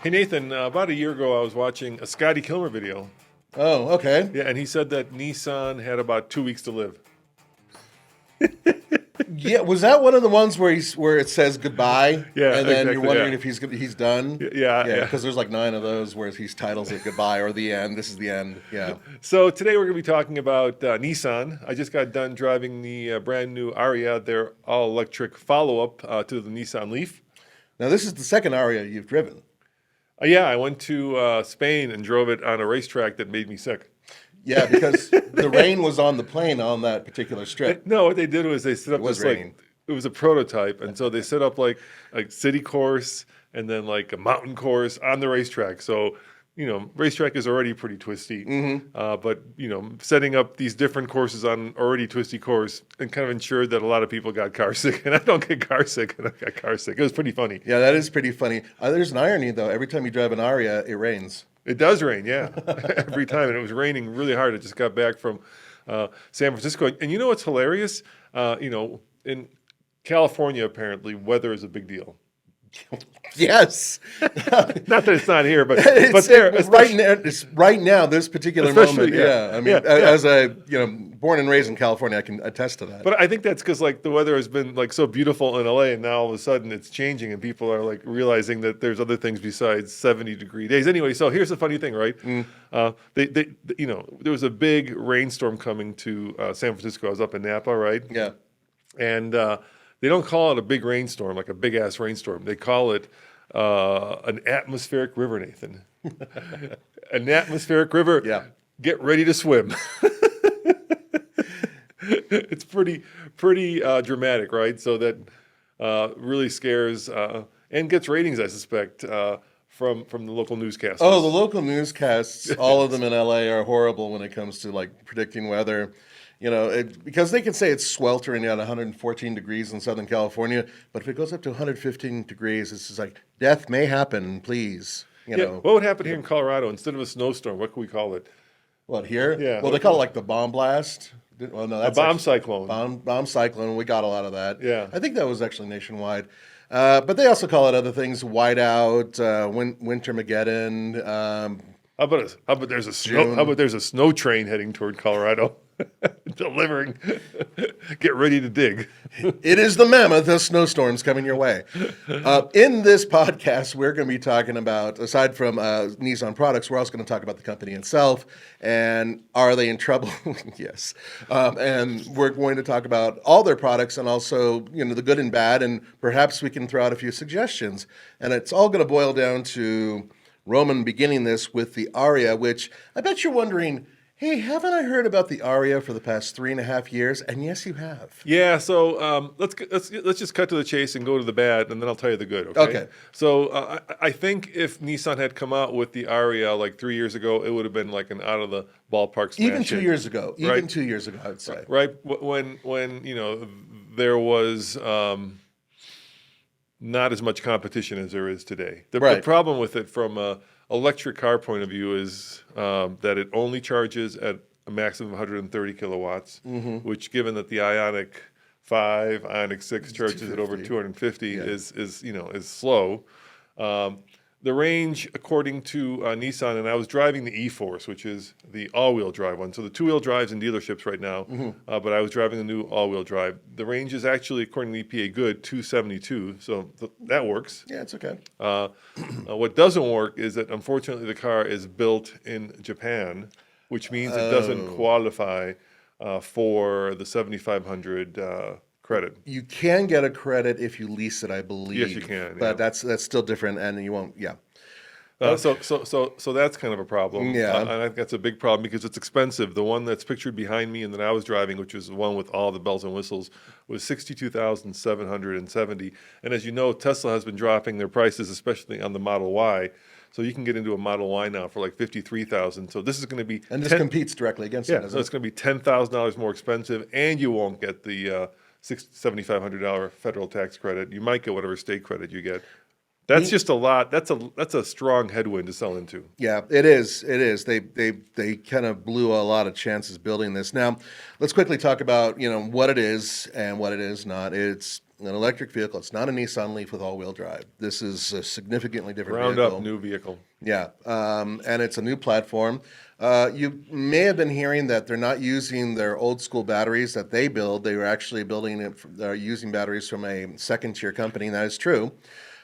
Hey Nathan, about a year ago I was watching a Scotty Kilmer video. Oh, okay. Yeah, and he said that Nissan had about 2 weeks to live. Yeah, was that one of the ones where it says goodbye? Yeah, and then you're exactly, wondering yeah. if he's done. Yeah. Because there's like 9 of those where he titles it goodbye or the end. This is the end. Yeah. So today we're going to be talking about Nissan. I just got done driving the brand new Aria, their all-electric follow-up to the Nissan Leaf. Now this is the second Aria you've driven. Yeah, I went to Spain and drove it on a racetrack that made me sick. Yeah, because the rain was on the plane on that particular strip. No, what they did was they set up was this raining. it was a prototype, and so they set up like a city course and then like a mountain course on the racetrack. So, racetrack is already pretty twisty, but setting up these different courses on already twisty course and kind of ensured that a lot of people got car sick, and I don't get car sick, and I got car sick. It was pretty funny. Yeah, that is pretty funny. There's an irony though. Every time you drive an Aria, it rains. It does rain, yeah, every time, and it was raining really hard. I just got back from San Francisco, and you know what's hilarious? In California, apparently, weather is a big deal. Yes. Not that it's not here, but It's there, right now, this particular Especially, moment. yeah. I mean, Yeah. as born and raised in California, I can attest to that. But I think that's because like the weather has been like so beautiful in LA, and now all of a sudden it's changing, and people are like realizing that there's other things besides 70-degree days. Anyway, so here's the funny thing, right? There was a big rainstorm coming to San Francisco. I was up in Napa, right? Yeah. And they don't call it a big rainstorm, like a big ass rainstorm. They call it an atmospheric river, Nathan. An atmospheric river. Yeah. Get ready to swim. It's pretty dramatic, right? So that really scares and gets ratings, I suspect, from the local newscasters. Oh, the local newscasts, all of them in LA are horrible when it comes to like predicting weather. Because they can say it's sweltering at 114 degrees in Southern California, but if it goes up to 115 degrees, it's just like death may happen, please. What would happen here in Colorado instead of a snowstorm? What could we call it? What, here? Yeah. Well, they call it like the bomb blast. Well, no, that's A bomb cyclone. Bomb cyclone. We got a lot of that. Yeah. I think that was actually nationwide. But they also call it other things: whiteout, wintermageddon. How about there's a snow train heading toward Colorado, delivering. Get ready to dig. It is the mammoth of snowstorms coming your way. In this podcast, we're going to be talking about, aside from Nissan products, we're also going to talk about the company itself and are they in trouble? Yes. And we're going to talk about all their products and also, the good and bad, and perhaps we can throw out a few suggestions. And it's all going to boil down to Roman beginning this with the Aria, which I bet you're wondering, hey, haven't I heard about the Aria for the past 3.5 years? And yes, you have. Yeah, so let's just cut to the chase and go to the bad, and then I'll tell you the good. Okay. Okay. So I think if Nissan had come out with the Aria like 3 years ago, it would have been like an out of the ballpark smash Even 2 hit. years ago. Even Right. 2 years ago, I would say. Right when there was not as much competition as there is today. The problem with it from a electric car point of view is that it only charges at a maximum of 130 kilowatts, which, given that the Ioniq 5, Ioniq 6 charges at over 250, is slow. The range, according to Nissan, and I was driving the E-Force, which is the all-wheel drive one. So the two-wheel drive's in dealerships right now, but I was driving the new all-wheel drive. The range is actually, according to the EPA, good, 272, so that works. Yeah, it's okay. What doesn't work is that, unfortunately, the car is built in Japan, which means it doesn't qualify for the 7,500 credit. You can get a credit if you lease it, I believe. Yes, you can. But that's still different, and you won't. Yeah. So that's kind of a problem. Yeah. And I think that's a big problem because it's expensive. The one that's pictured behind me and that I was driving, which was the one with all the bells and whistles, was $62,770. And as you know, Tesla has been dropping their prices, especially on the Model Y. So you can get into a Model Y now for like $53,000. So this is going to be and this competes directly against it. So it's going to be $10,000 more expensive, and you won't get the $7,500 federal tax credit. You might get whatever state credit you get. That's just a lot. That's a strong headwind to sell into. Yeah, it is. It is. They kind of blew a lot of chances building this. Now, let's quickly talk about what it is and what it is not. It's an electric vehicle. It's not a Nissan Leaf with all-wheel drive. This is a significantly different Ground vehicle. up new vehicle. Yeah, and it's a new platform. You may have been hearing that they're not using their old school batteries that they build. They were actually building it. They're using batteries from a second-tier company, and that is true.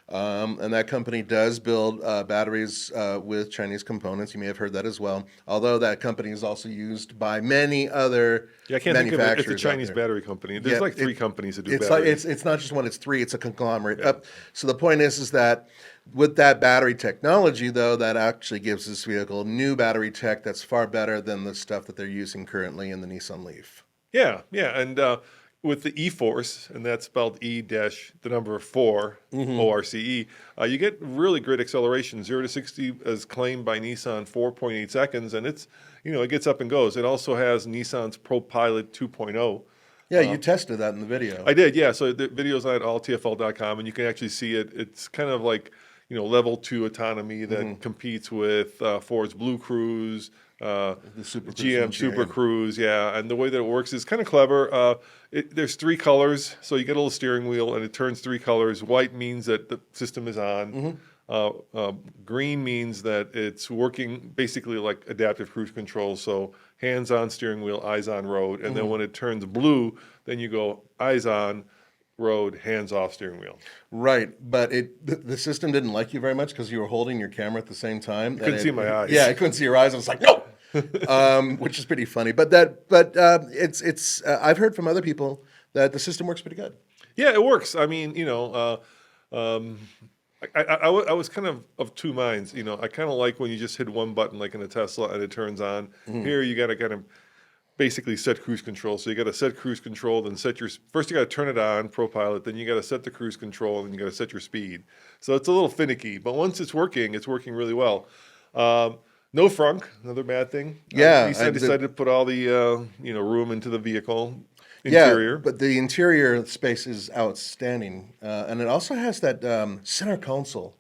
And that company does build batteries with Chinese components. You may have heard that as well. Although that company is also used by many other Yeah, I can't think of it. It's a manufacturers. Chinese battery company. There's like three companies that do It's batteries. like it's not just one; it's three. It's a conglomerate. So the point is that with that battery technology, though, that actually gives this vehicle new battery tech that's far better than the stuff that they're using currently in the Nissan Leaf. Yeah, and with the E-Force, and that's spelled E-4, O-R-C-E, you get really great acceleration. 0 to 60 as claimed by Nissan, 4.8 seconds, and it's, it gets up and goes. It also has Nissan's ProPilot 2.0. Yeah, you tested that in the video. I did, yeah. So the video's on TFL.com, and you can actually see it. It's kind of like, level 2 autonomy that competes with Ford's Blue Cruise, the GM Super Cruise, yeah. And the way that it works is kind of clever. There's 3 colors, so you get a little steering wheel, and it turns 3 colors. White means that the system is on. Green means that it's working basically like adaptive cruise control, so hands-on steering wheel, eyes on road. And then when it turns blue, then you go eyes on road, hands off steering wheel. Right, but the system didn't like you very much because you were holding your camera at the same time. Couldn't see my eyes. Yeah, I couldn't see your eyes. I was like, no, which is pretty funny. But it's I've heard from other people that the system works pretty good. Yeah, it works. I mean, I was kind of two minds. I kind of like when you just hit one button, like in a Tesla, and it turns on. Here, you got to kind of basically set cruise control. So you got to set cruise control, then first you got to turn it on, ProPilot, then you got to set the cruise control, and you got to set your speed. So it's a little finicky, but once it's working really well. No frunk, another bad thing. Yeah, Nissan decided to put all the room into the vehicle interior. Yeah, but the interior space is outstanding, and it also has that center console.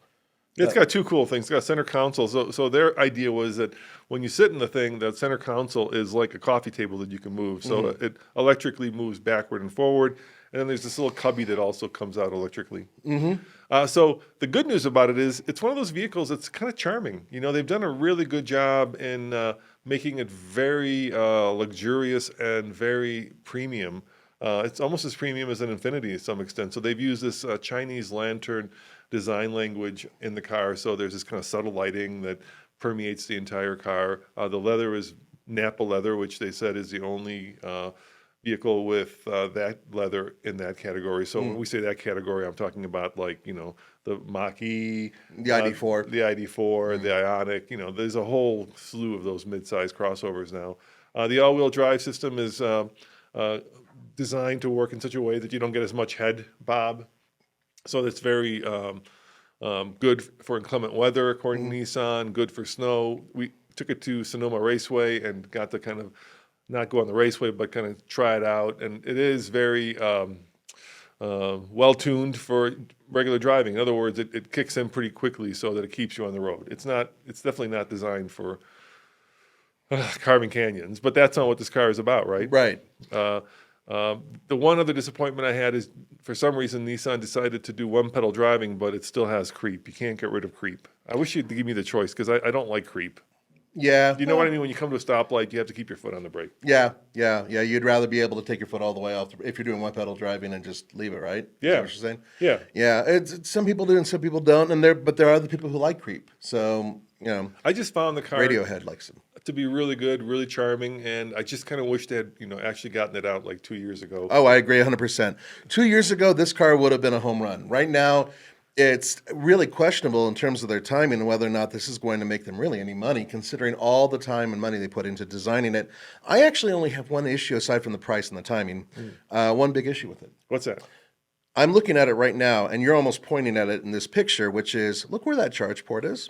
It's got 2 cool things. It's got a center console. So their idea was that when you sit in the thing, that center console is like a coffee table that you can move. So it electrically moves backward and forward. And then there's this little cubby that also comes out electrically. So the good news about it is it's one of those vehicles that's kind of charming. They've done a really good job in making it very luxurious and very premium. It's almost as premium as an Infiniti to some extent. So they've used this Chinese lantern design language in the car. So there's this kind of subtle lighting that permeates the entire car. The leather is Napa leather, which they said is the only vehicle with that leather in that category. So when we say that category, I'm talking about like, the Mach-E, the ID4, the Ioniq. There's a whole slew of those mid-size crossovers now. The all-wheel drive system is designed to work in such a way that you don't get as much head bob. So that's very good for inclement weather, according to Nissan, good for snow. We took it to Sonoma Raceway and got to kind of not go on the raceway, but kind of try it out. And it is very well-tuned for regular driving. In other words, it kicks in pretty quickly so that it keeps you on the road. It's definitely not designed for carving canyons, but that's not what this car is about, right? Right. The one other disappointment I had is, for some reason, Nissan decided to do one-pedal driving, but it still has creep. You can't get rid of creep. I wish you'd give me the choice, because I don't like creep. Yeah. Do you know what I mean? When you come to a stoplight, you have to keep your foot on the brake. Yeah. You'd rather be able to take your foot all the way off if you're doing one-pedal driving and just leave it, right? Yeah. Is that what you're saying? Yeah. Yeah. It's some people do and some people don't, but there are other people who like creep. So, I just found the car Radiohead likes them to be really good, really charming, and I just kind of wish they had, actually gotten it out like 2 years ago. Oh, I agree 100%. 2 years ago, this car would have been a home run. Right now, it's really questionable in terms of their timing and whether or not this is going to make them really any money, considering all the time and money they put into designing it. I actually only have one issue aside from the price and the timing. One big issue with it. What's that? I'm looking at it right now, and you're almost pointing at it in this picture, which is, look where that charge port is.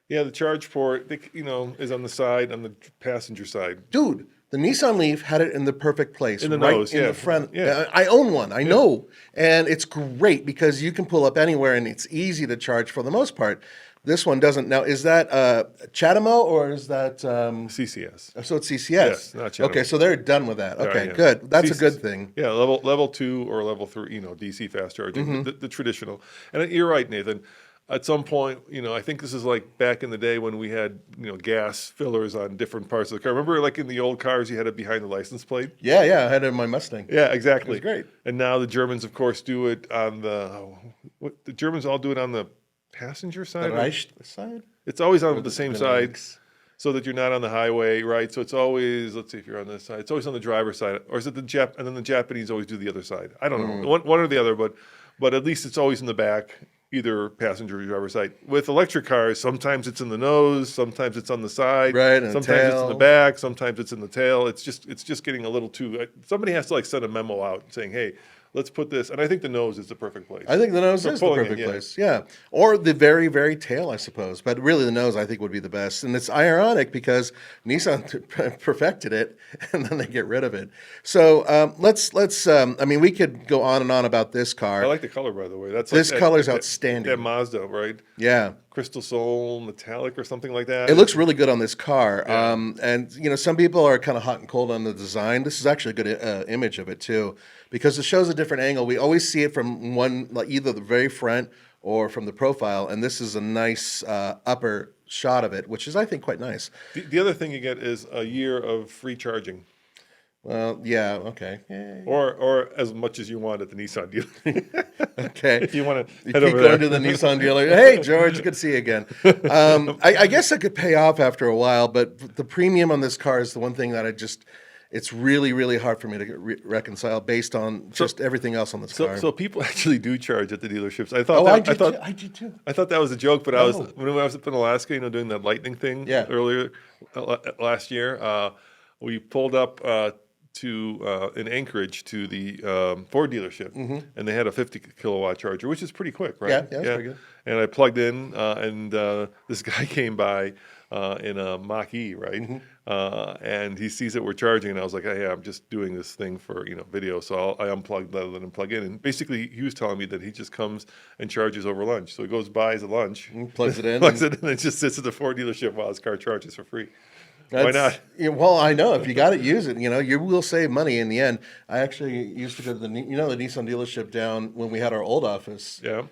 Yeah, the charge port, is on the side, on the passenger side. Dude, the Nissan Leaf had it in the perfect place. In the right nose, in yeah. the front. Yeah. I own one, I know. And it's great because you can pull up anywhere and it's easy to charge for the most part. This one doesn't. Now, is that Chatamo or is that? CCS. So it's CCS. Yes, not Chatamo. Okay, so they're done with that. Okay, Yeah. good. That's a CCS. good thing. Yeah, level 2 or level 3, DC fast charging, the traditional. And you're right, Nathan. At some point, I think this is like back in the day when we had, gas fillers on different parts of the car. Remember, like in the old cars, you had it behind the license plate? Yeah, I had it in my Mustang. Yeah, exactly. It was great. And now the Germans, of course, do it on the Germans all do it on the passenger side? The right side? It's always on Or the same the side, legs? so that you're not on the highway, right? So it's always, let's see if you're on this side. It's always on the driver's side, or is it the and then the Japanese always do the other side. I don't know, one or the other, but at least it's always in the back, either passenger or driver's side. With electric cars, sometimes it's in the nose, sometimes it's on the side, Right, and sometimes it's in the tail. back, sometimes it's in the tail. It's just getting a little too. Somebody has to like send a memo out saying, hey, let's put this. And I think the nose is the perfect place. I think the nose For is the pulling it, perfect yeah. place. Yeah. Or the very, very tail, I suppose. But really, the nose, I think, would be the best. And it's ironic because Nissan perfected it, and then they get rid of it. So let's. I mean, we could go on and on about this car. I like the color, by the way. That's This like color's that outstanding. Mazda, right? Yeah. Crystal Soul metallic or something like that. It looks really good on this car. Yeah. And some people are kind of hot and cold on the design. This is actually a good image of it too, because it shows a different angle. We always see it from one, like either the very front or from the profile, and this is a nice upper shot of it, which is, I think, quite nice. The other thing you get is a year of free charging, Well, yeah, okay. Yeah. or as much as you want at the Nissan dealer. Okay. If you want to You head keep over going there. to the Nissan dealer. Hey, George, good to see you again. I guess that could pay off after a while, but the premium on this car is the one thing that it's really, really hard for me to reconcile based on just everything else on this car. So people actually do charge at the dealerships. I Oh, thought I did too. I thought that was a joke, but Oh. when I was up in Alaska, doing that lightning thing Yeah. earlier last year, we pulled up in Anchorage to the Ford dealership, and they had a 50 kilowatt charger, which is pretty quick, right? Yeah, it's pretty good. And I plugged in, and this guy came by in a Mach-E, right? And he sees that we're charging, and I was like, hey, I'm just doing this thing for video, so I unplugged, let him plug in. And basically, he was telling me that he just comes and charges over lunch. So he goes, buys a lunch, Plugs it in. plugs it in, and just sits at the Ford dealership while his car charges for free. Why not? Yeah, well, I know if you got it, use it. You will save money in the end. I actually used to go to the Nissan dealership down when we had our old office. Yeah.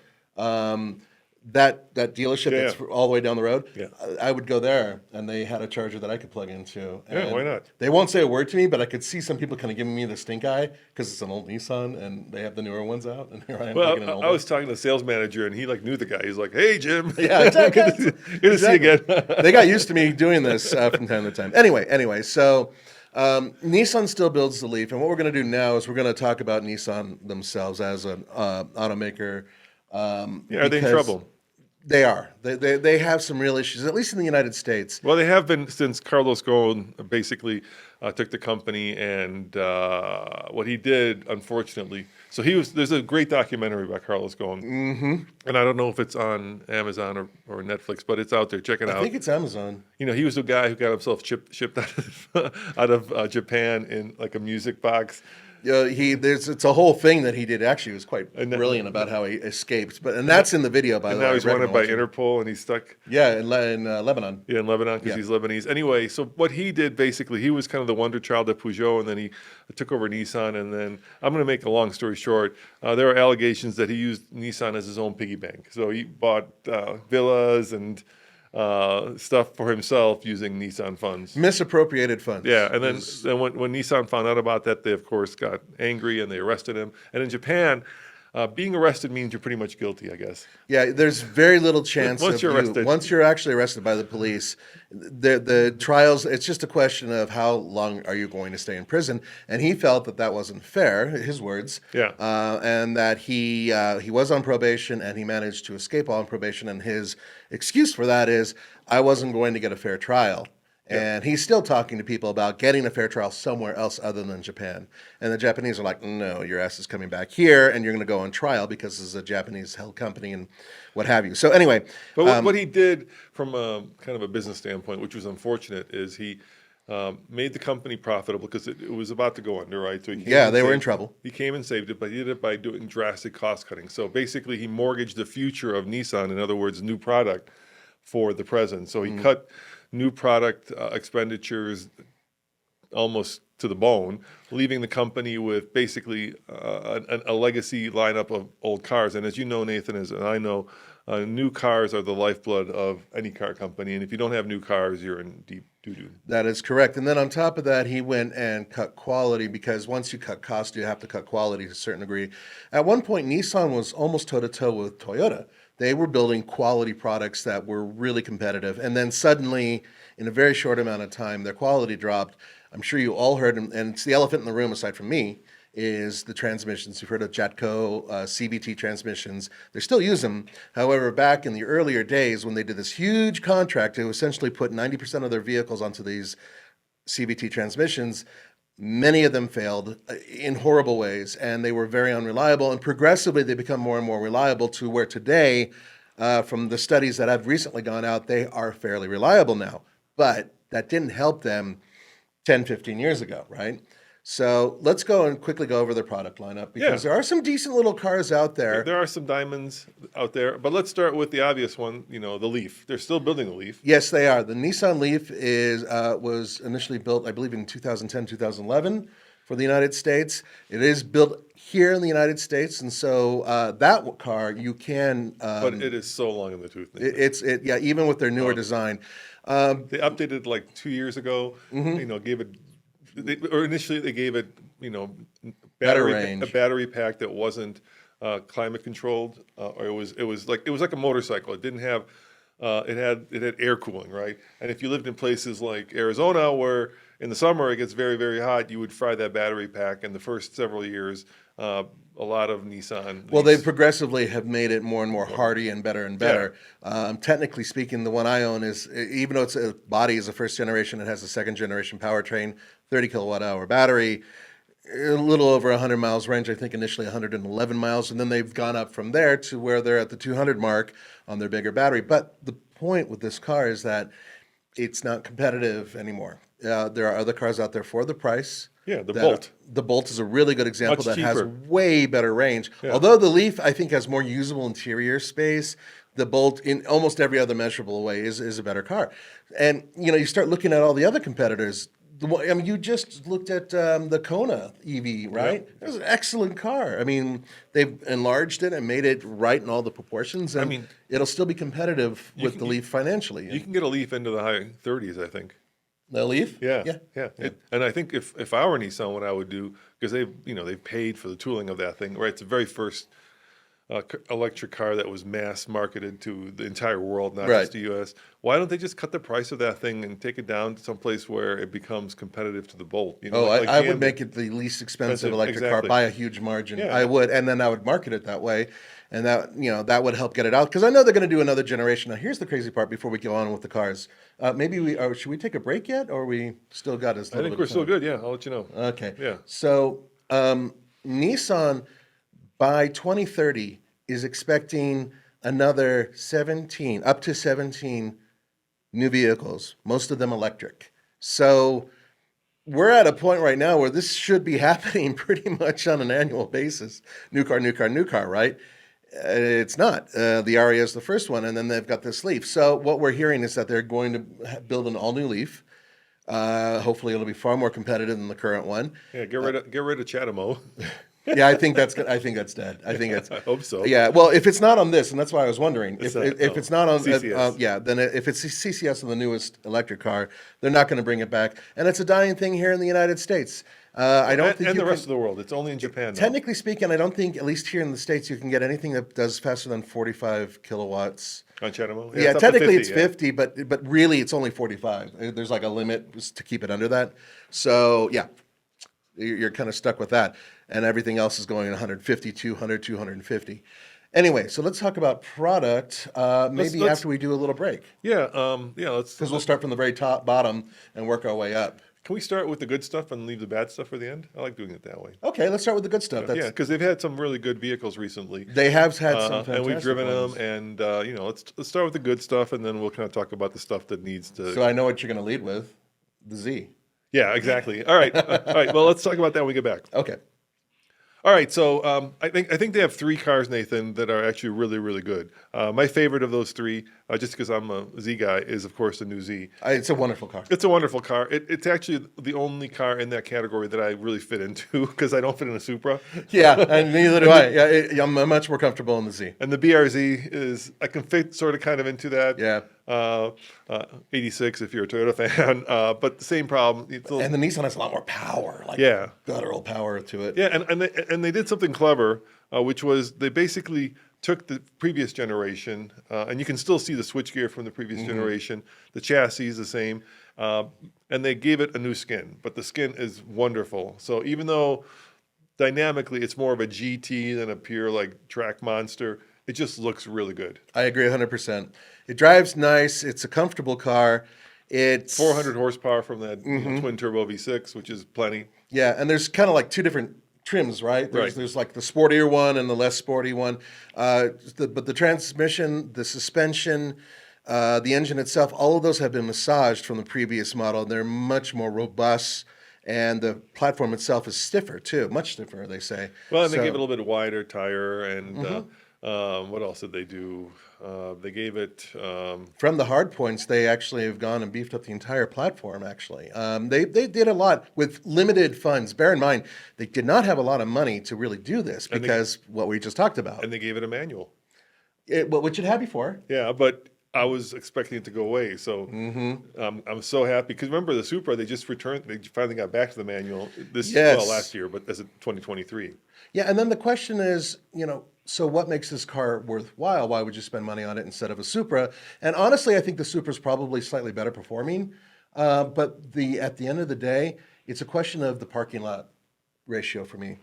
That dealership Yeah, that's all the way down the road. Yeah. I would go there, and they had a charger that I could plug into. Yeah, And why not? They won't say a word to me, but I could see some people kind of giving me the stink eye because it's an old Nissan, and they have the newer ones out, and here I am plugging an Well, old I one. was talking to the sales manager, and he knew the guy. He's like, "Hey, Jim, Yeah, exactly. good to see you again." They got used to me doing this from time to time. Anyway, so Nissan still builds the Leaf, and what we're going to do now is we're going to talk about Nissan themselves as an automaker. Yeah, are they in because trouble? They are. They have some real issues, at least in the United States. Well, they have been since Carlos Ghosn basically took the company, and what he did, unfortunately. So there's a great documentary about Carlos Ghosn, and I don't know if it's on Amazon or Netflix, but it's out there. Check it out. I think it's Amazon. He was the guy who got himself shipped out of Japan in like a music box. It's a whole thing that he did. Actually, it was quite brilliant about how he escaped. And that's in the video, by the way. Now he's I wanted by recommend Interpol, and he's stuck. Yeah, in Lebanon. Yeah, in Lebanon because he's Lebanese. Anyway, so what he did basically, he was kind of the wonder child at Peugeot, and then he took over Nissan. And then I'm going to make a long story short. There are allegations that he used Nissan as his own piggy bank. So he bought villas and stuff for himself using Nissan funds. Misappropriated funds. Yeah, and then when Nissan found out about that, they of course got angry and they arrested him. And in Japan, being arrested means you're pretty much guilty, I guess. Yeah, there's very little chance Once you're arrested. Once you're actually arrested by the police, the trials, it's just a question of how long are you going to stay in prison. And he felt that wasn't fair, his words. Yeah. And that he was on probation and he managed to escape on probation. And his excuse for that is, I wasn't going to get a fair trial. And he's still talking to people about getting a fair trial somewhere else other than Japan. And the Japanese are like, no, your ass is coming back here and you're going to go on trial because this is a Japanese-held company and what have you. So anyway. But what he did from a kind of a business standpoint, which was unfortunate, is he made the company profitable because it was about to go under, right? So they were in trouble. He came and saved it, but he did it by doing drastic cost cutting. So basically, he mortgaged the future of Nissan, in other words, new product, for the present. So he cut new product expenditures almost to the bone, leaving the company with basically a legacy lineup of old cars. And as you know, Nathan, as I know, new cars are the lifeblood of any car company. And if you don't have new cars, you're in deep doo-doo. That is correct. And then on top of that, he went and cut quality, because once you cut cost, you have to cut quality to a certain degree. At one point, Nissan was almost toe-to-toe with Toyota. They were building quality products that were really competitive. And then suddenly, in a very short amount of time, their quality dropped. I'm sure you all heard, and it's the elephant in the room aside from me, is the transmissions. You've heard of Jatco CVT transmissions. They still use them. However, back in the earlier days when they did this huge contract to essentially put 90% of their vehicles onto these CVT transmissions, many of them failed in horrible ways, and they were very unreliable. And progressively, they become more and more reliable to where today, from the studies that have recently gone out, they are fairly reliable now. But that didn't help them 10, 15 years ago, right? So let's go and quickly go over their product lineup, because there are some decent little cars out there. There are some diamonds out there, but let's start with the obvious one, the Leaf. They're still building the Leaf. Yes, they are. The Nissan Leaf was initially built, I believe, in 2010, 2011 for the United States. It is built here in the United States, and so that car you can. But it is so long in the tooth. Even with their newer design. They updated like 2 years ago. Gave it. Initially they gave it, Better range. a battery pack that wasn't climate controlled, or it was like a motorcycle. It didn't have, it had air cooling, right? And if you lived in places like Arizona, where in the summer it gets very, very hot, you would fry that battery pack. And the first several years, a lot of Nissan. Well, they progressively have made it more and more hardy and better and better. Yeah. Technically speaking, the one I own is, even though its body is a first generation, it has a second generation powertrain, 30 kilowatt hour battery, a little over 100 miles range, I think initially 111 miles. And then they've gone up from there to where they're at the 200 mark on their bigger battery. But the point with this car is that it's not competitive anymore. There are other cars out there for the price. Yeah, the Bolt. The Bolt is a really good example Much that has cheaper. way better range. Yeah. Although the Leaf, I think, has more usable interior space, the Bolt, in almost every other measurable way, is a better car. And, you start looking at all the other competitors. You just looked at the Kona EV, right? Yep. It was an excellent car. I mean, they've enlarged it and made it right in all the proportions. And it'll still be competitive with the Leaf financially. You can get a Leaf into the high 30s, I think. The Leaf? Yeah. And I think if I were Nissan, what I would do, because they've paid for the tooling of that thing, right? It's the very first electric car that was mass marketed to the entire world, not just the U.S. Why don't they just cut the price of that thing and take it down to some place where it becomes competitive to the Bolt? I would make it the least expensive electric car by a huge margin. Yeah. I would, and then I would market it that way, and that would help get it out, because I know they're going to do another generation. Now, here's the crazy part before we go on with the cars. Should we take a break yet, or we still got us? I think we're still good. Yeah, I'll let you know. Okay. Yeah. So Nissan by 2030 is expecting another 17, up to 17 new vehicles, most of them electric. So we're at a point right now where this should be happening pretty much on an annual basis. New car, right? It's not. The Aria is the first one, and then they've got this Leaf. So what we're hearing is that they're going to build an all-new Leaf. Hopefully it'll be far more competitive than the current one. Yeah, get rid of Chatamo. Yeah, I think that's dead. I think it's. I hope so. Yeah, well, if it's not on this, and that's why I was wondering, if it's not on, CCS. then if it's CCS on the newest electric car, they're not going to bring it back, and it's a dying thing here in the United States. I don't think and the rest of the world. It's only in Japan. Technically speaking, I don't think, at least here in the States, you can get anything that does faster than 45 kilowatts. On Chatamo? Yeah, technically it's 50, but really it's only 45. There's like a limit to keep it under that. So yeah, you're kind of stuck with that. And everything else is going 150, 200, 250. Anyway, so let's talk about product. Maybe after we do a little break. Yeah, let's. Because we'll start from the very bottom and work our way up. Can we start with the good stuff and leave the bad stuff for the end? I like doing it that way. Okay, let's start with the good stuff. Yeah, because they've had some really good vehicles recently. They have had some fantastic and we've driven ones. them. And let's start with the good stuff, and then we'll kind of talk about the stuff that needs to. So I know what you're going to lead with, the Z. Yeah, exactly. All right, all right. Well, let's talk about that when we get back. Okay. All right, so I think they have three cars, Nathan, that are actually really, really good. My favorite of those three, just because I'm a Z guy, is of course the new Z. It's a wonderful car. It's a wonderful car. It's actually the only car in that category that I really fit into because I don't fit in a Supra. Yeah, and neither do I. Yeah, I'm much more comfortable in the Z. And the BRZ is I can fit sort of kind of into that. Yeah. 86 if you're a Toyota fan, but the same problem. And the Nissan has a lot more power, like guttural power to it. Yeah, and they did something clever, which was they basically took the previous generation, and you can still see the switchgear from the previous generation. The chassis is the same, and they gave it a new skin, but the skin is wonderful. So even though dynamically it's more of a GT than a pure like track monster, it just looks really good. I agree 100%. It drives nice. It's a comfortable car. It's 400 horsepower from that twin turbo V6, which is plenty. Yeah, and there's kind of like two different trims, right? There's like the sportier one and the less sporty one. But the transmission, the suspension, the engine itself, all of those have been massaged from the previous model. They're much more robust. And the platform itself is stiffer too, much stiffer, they say. Well, and they gave it a little bit wider tire, and what else did they do? They gave it from the hard points. They actually have gone and beefed up the entire platform. Actually, they did a lot with limited funds. Bear in mind, they did not have a lot of money to really do this because what we just talked about. And they gave it a manual. Which it had before. Yeah, but I was expecting it to go away, so I'm so happy because remember the Supra, they just returned. They finally got back to the manual last year, but as of 2023. Yeah, and then the question is, so what makes this car worthwhile? Why would you spend money on it instead of a Supra? And honestly, I think the Supra is probably slightly better performing, but at the end of the day, it's a question of the parking lot ratio for me.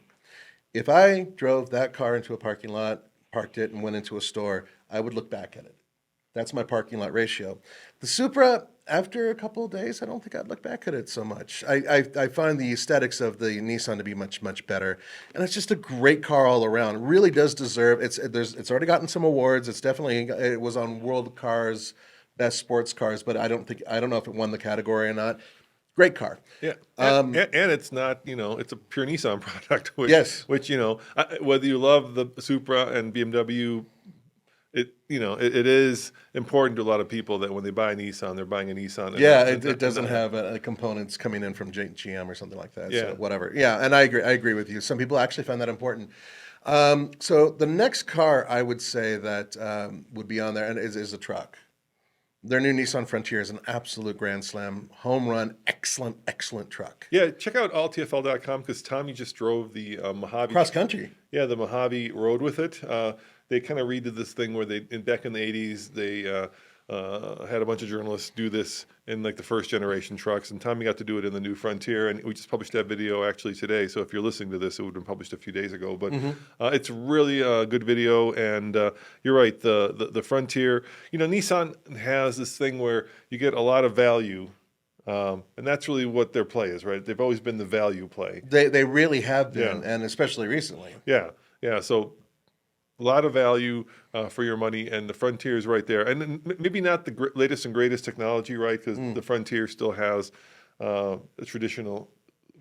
If I drove that car into a parking lot, parked it, and went into a store, I would look back at it. That's my parking lot ratio. The Supra, after a couple of days, I don't think I'd look back at it so much. I find the aesthetics of the Nissan to be much, much better. And it's just a great car all around. It really does deserve, it's already gotten some awards. It was on World Cars, Best Sports Cars, but I don't know if it won the category or not. Great car. Yeah, and it's not, it's a pure Nissan product. Which, whether you love the Supra and BMW, it is important to a lot of people that when they buy a Nissan, they're buying a Nissan. Yeah, it doesn't have components coming in from GM or something like that. Yeah. So whatever. Yeah, and I agree with you. Some people actually find that important. So the next car I would say that would be on there and is a truck. Their new Nissan Frontier is an absolute grand slam, home run, excellent truck. Yeah, check out alltfl.com because Tommy just drove the Mojave. Cross country. Yeah, the Mojave Road with it. They kind of redid this thing where back in the 80s, they had a bunch of journalists do this in like the first generation trucks, and Tommy got to do it in the new Frontier, and we just published that video actually today. So if you're listening to this, it would have been published a few days ago. But it's really a good video, and you're right. The Frontier, Nissan has this thing where you get a lot of value. And that's really what their play is, right? They've always been the value play. They really have been, and especially recently. Yeah. So a lot of value for your money, and the Frontier is right there. And maybe not the latest and greatest technology, right? Because the Frontier still has a traditional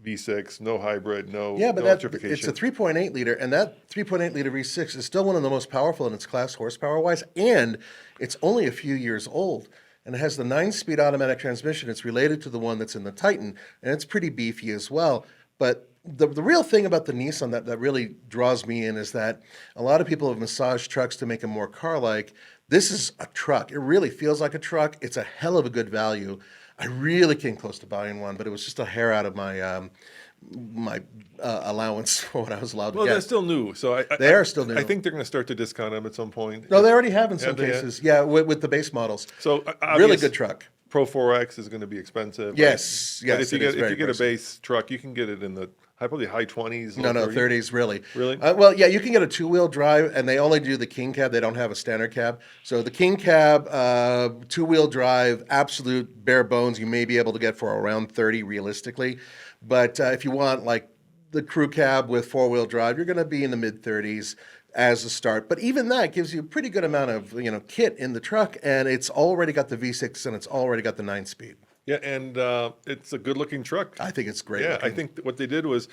V6, no hybrid, no electrification. It's a 3.8 liter, and that 3.8 liter V6 is still one of the most powerful in its class horsepower-wise, and it's only a few years old. And it has the 9-speed automatic transmission. It's related to the one that's in the Titan, and it's pretty beefy as well. But the real thing about the Nissan that really draws me in is that a lot of people have massaged trucks to make them more car-like. This is a truck. It really feels like a truck. It's a hell of a good value. I really came close to buying one, but it was just a hair out of my allowance for what I was allowed to get. Well, they're still new, so they are still new. I think they're going to start to discount them at some point. No, they already have in some cases. Yeah, with the base models. So really good truck. Pro 4X is going to be expensive. Yes. But if you get a base truck, you can get it in the probably high 20s. No, 30s, really. Really? Well, yeah, you can get a two-wheel drive, and they only do the King cab. They don't have a standard cab. So the King cab, two-wheel drive, absolute bare bones, you may be able to get for around 30 realistically. But if you want like the crew cab with four-wheel drive, you're going to be in the mid-30s as a start. But even that gives you a pretty good amount of kit in the truck, and it's already got the V6 and it's already got the 9-speed. Yeah, and it's a good-looking truck. I think it's great. Yeah, looking. I think what they did was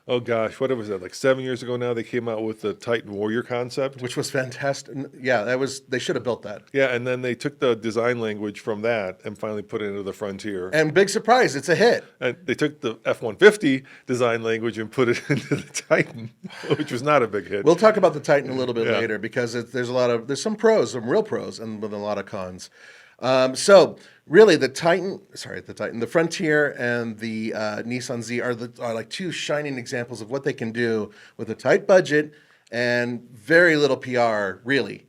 Oh gosh, what was that? Like 7 years ago now, they came out with the Titan Warrior concept. which was fantastic. Yeah, they should have built that. Yeah, and then they took the design language from that and finally put it into the Frontier. And big surprise, it's a hit. And they took the F-150 design language and put it into the Titan, which was not a big hit. We'll talk about the Titan a little bit Yeah. later because there's some pros, some real pros, and with a lot of cons. So really, the Frontier and the Nissan Z are like two shining examples of what they can do with a tight budget and very little PR, really,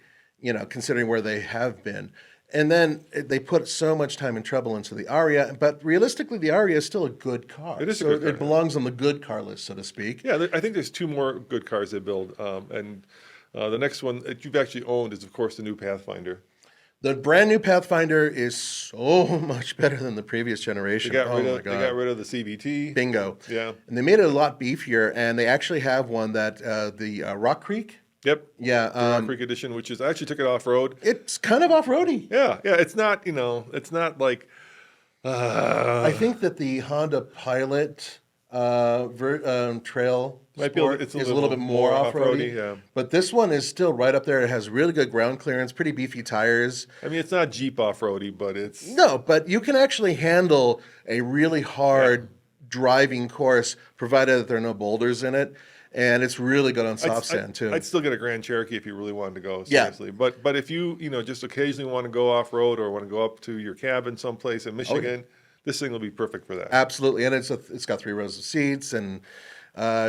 considering where they have been. And then they put so much time and trouble into the Aria, but realistically, the Aria is still a good car. It is a so good car. It belongs on the good car list, so to speak. Yeah, I think there's two more good cars they build. And the next one that you've actually owned is, of course, the new Pathfinder. The brand new Pathfinder is so much better than the previous generation. They got God. rid of the CVT. Bingo. Yeah. And they made it a lot beefier, and they actually have one that the Rock Creek. Yep. Yeah. The Rock Creek Edition, which is I actually took it off road. It's kind of off-roady. Yeah. It's not, it's not like. I think that the Honda Pilot Trail Might be Sport it's is a little bit more off-roady. yeah. But this one is still right up there. It has really good ground clearance, pretty beefy tires. I mean, it's not Jeep off-roady, but it's. No, but you can actually handle a really hard driving course, provided that there are no boulders in it. And it's really good on soft sand, too. I'd still get a Grand Cherokee if you really wanted to go, Yeah. seriously. But if you, just occasionally want to go off-road or want to go up to your cabin someplace in Michigan, this thing will be perfect for that. Absolutely. And it's got 3 rows of seats, and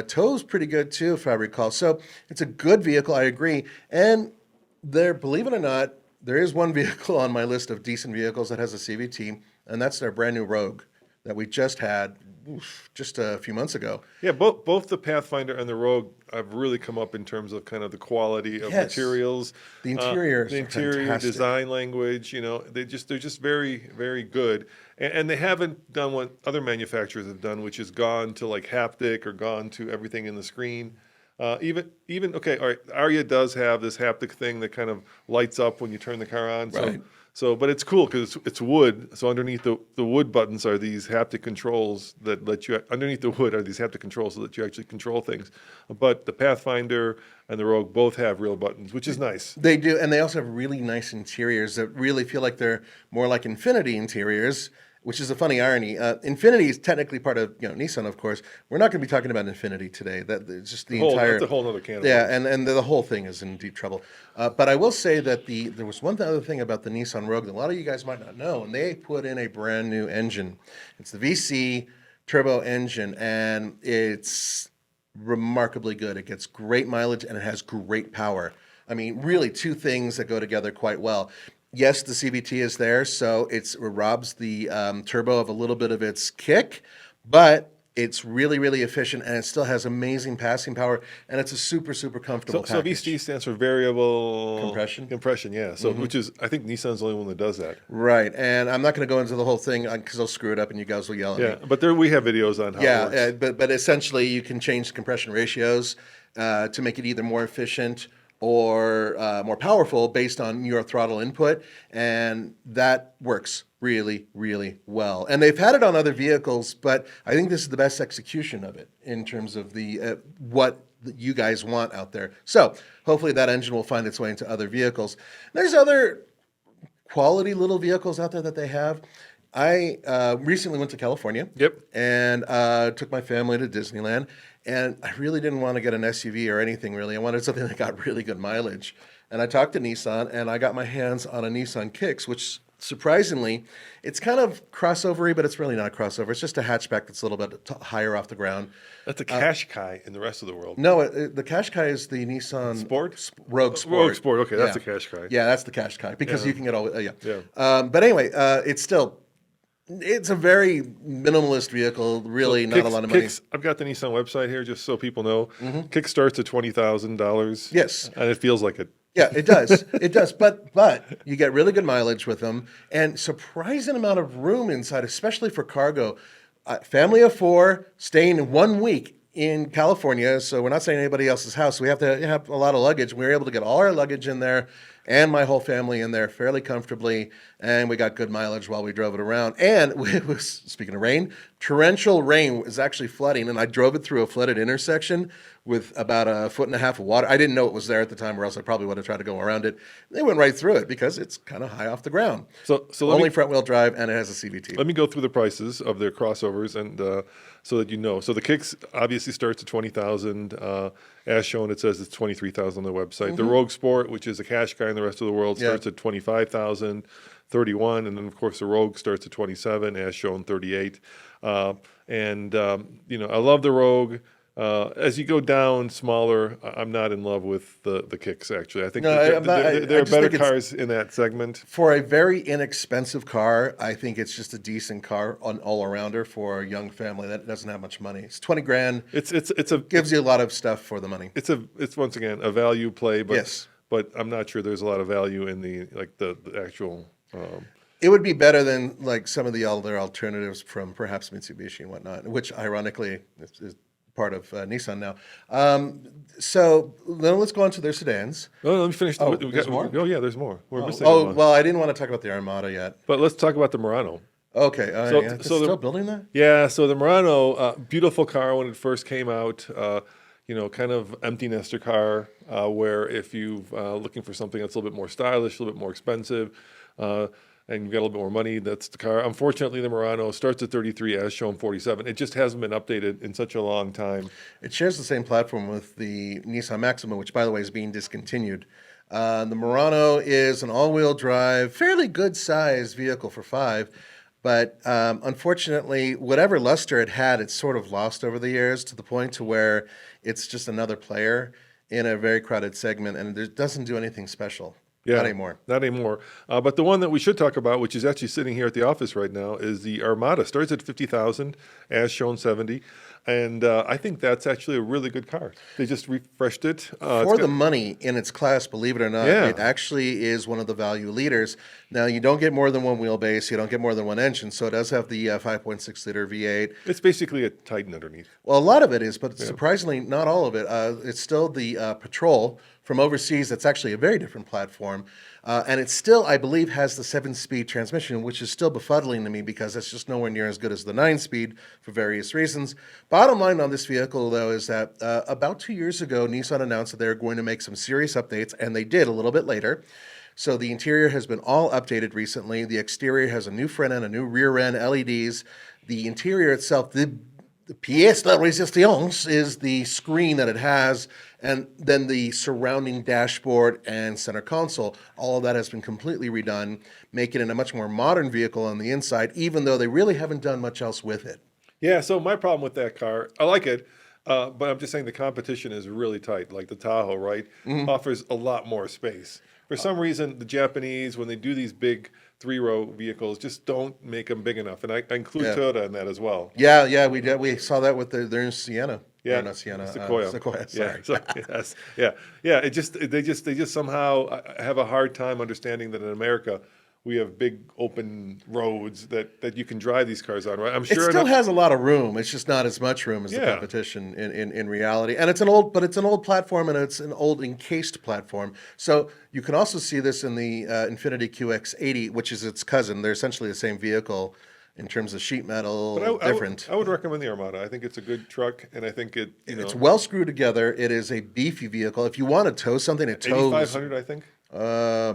tow's pretty good, too, if I recall. So it's a good vehicle, I agree. And believe it or not, there is one vehicle on my list of decent vehicles that has a CVT, and that's their brand new Rogue that we just had just a few months ago. Yeah, both the Pathfinder and the Rogue have really come up in terms of kind of the quality of materials. The interiors the are interior fantastic. design language, they're just very, very good. And they haven't done what other manufacturers have done, which is gone to like haptic or gone to everything in the screen. Even okay, all right, Aria does have this haptic thing that kind of lights up when you turn the car on. Right. So, but it's cool because it's wood. So underneath the wood buttons are these haptic controls that let you. Underneath the wood are these haptic controls so that you actually control things. But the Pathfinder and the Rogue both have real buttons, which is nice. They do, and they also have really nice interiors that really feel like they're more like Infiniti interiors, which is a funny irony. Infiniti is technically part of Nissan, of course. We're not going to be talking about Infiniti today. It's just the entire. That's a whole other can of Yeah, worms. and the whole thing is in deep trouble. But I will say that there was one other thing about the Nissan Rogue that a lot of you guys might not know, and they put in a brand new engine. It's the VC turbo engine, and it's remarkably good. It gets great mileage, and it has great power. I mean, really two things that go together quite well. Yes, the CVT is there, so it robs the turbo of a little bit of its kick, but it's really, really efficient, and it still has amazing passing power, and it's a super, super comfortable So package. VC stands for variable Compression? Compression, yeah. So which is I think Nissan's the only one that does that. Right, and I'm not going to go into the whole thing because I'll screw it up, and you guys will yell at me. Yeah, but we have videos on how it works. But essentially you can change the compression ratios to make it either more efficient or more powerful based on your throttle input, and that works really, really well. And they've had it on other vehicles, but I think this is the best execution of it in terms of the what you guys want out there. So hopefully that engine will find its way into other vehicles. There's other quality little vehicles out there that they have. I recently went to California. Yep. And took my family to Disneyland. And I really didn't want to get an SUV or anything, really. I wanted something that got really good mileage. And I talked to Nissan, and I got my hands on a Nissan Kicks, which surprisingly, it's kind of crossover-y, but it's really not a crossover. It's just a hatchback that's a little bit higher off the ground. That's a Qashqai in the rest of the world. No, the Qashqai is the Nissan Sport? Rogue Sport. Rogue Sport, okay, that's Yeah. the Qashqai. Yeah, that's the Qashqai because you can get all. Yeah. Yeah. But anyway, it's a very minimalist vehicle. Really, not a lot of money. I've got the Nissan website here just so people know. Kick starts at $20,000. Yes. And it feels like it. Yeah, it does. It does. But you get really good mileage with them and surprising amount of room inside, especially for cargo. Family of 4 staying 1 week in California, so we're not staying at anybody else's house. We have to have a lot of luggage. We were able to get all our luggage in there, and my whole family in there fairly comfortably, and we got good mileage while we drove it around. And it was, speaking of rain, torrential rain was actually flooding, and I drove it through a flooded intersection with about 1.5 feet of water. I didn't know it was there at the time, or else I probably would have tried to go around it. They went right through it because it's kind of high off the ground. So only front-wheel drive, and it has a CVT. let me go through the prices of their crossovers, and so that you know. So the Kicks obviously starts at 20,000. As shown, it says it's 23,000 on the website. The Rogue Sport, which is a cash guy in the rest of the world, starts at 25,000, 31, and then of course the Rogue starts at 27, as shown 38. I love the Rogue. As you go down smaller, I'm not in love with the Kicks, actually. I think there are better cars in that segment. For a very inexpensive car, I think it's just a decent car, an all-arounder for a young family that doesn't have much money. It's 20 grand. Gives you a lot of stuff for the money. It's once again a value play, but yes. But I'm not sure there's a lot of value in the actual. It would be better than like some of the other alternatives from perhaps Mitsubishi and whatnot, which ironically is part of Nissan now. So then let's go on to their sedans. Oh, let me finish. There's more? Oh, yeah, there's more. We're missing one. Well, I didn't want to talk about the Armada yet. But let's talk about the Murano. Okay. So still building that? Yeah, so the Murano, beautiful car when it first came out. Kind of empty nester car, where if you're looking for something that's a little bit more stylish, a little bit more expensive, and you've got a little bit more money, that's the car. Unfortunately, the Murano starts at 33, as shown 47. It just hasn't been updated in such a long time. It shares the same platform with the Nissan Maxima, which, by the way, is being discontinued. The Murano is an all-wheel drive, fairly good-sized vehicle for 5, but unfortunately, whatever luster it had, it's sort of lost over the years to the point to where it's just another player in a very crowded segment, and it doesn't do anything special. Yeah, not anymore. Not anymore. But the one that we should talk about, which is actually sitting here at the office right now, is the Armada. Starts at 50,000, as shown 70. And I think that's actually a really good car. They just refreshed it. For the money in its class, believe it or not, it actually is one of the value leaders. Now, you don't get more than one wheelbase. You don't get more than one engine. So it does have the 5.6-liter V8. It's basically a Titan underneath. Well, a lot of it is, but surprisingly, not all of it. It's still the Patrol from overseas. That's actually a very different platform. And it still, I believe, has the 7-speed transmission, which is still befuddling to me because it's just nowhere near as good as the 9-speed for various reasons. Bottom line on this vehicle, though, is that about 2 years ago, Nissan announced that they were going to make some serious updates, and they did a little bit later. So the interior has been all updated recently. The exterior has a new front end, a new rear end, LEDs. The interior itself, the pièce de résistance is the screen that it has, and then the surrounding dashboard and center console. All of that has been completely redone, making it a much more modern vehicle on the inside, even though they really haven't done much else with it. Yeah, so my problem with that car, I like it, but I'm just saying the competition is really tight. Like the Tahoe, right, offers a lot more space. For some reason, the Japanese, when they do these big 3-row vehicles, just don't make them big enough, and I include Toyota in that as well. Yeah, we did. We saw that with their Sienna. Yeah, not Sienna. Sequoia. Sorry. Yeah. They just somehow have a hard time understanding that in America we have big open roads that you can drive these cars on. Right? I'm sure it still has a lot of room. It's just not as much room as the competition in reality. And it's an old platform, and it's an old encased platform. So you can also see this in the Infiniti QX80, which is its cousin. They're essentially the same vehicle in terms of sheet metal, different. I would recommend the Armada. I think it's a good truck, and I think it's well screwed together. It is a beefy vehicle. If you want to tow something, it tows 8,500, I think.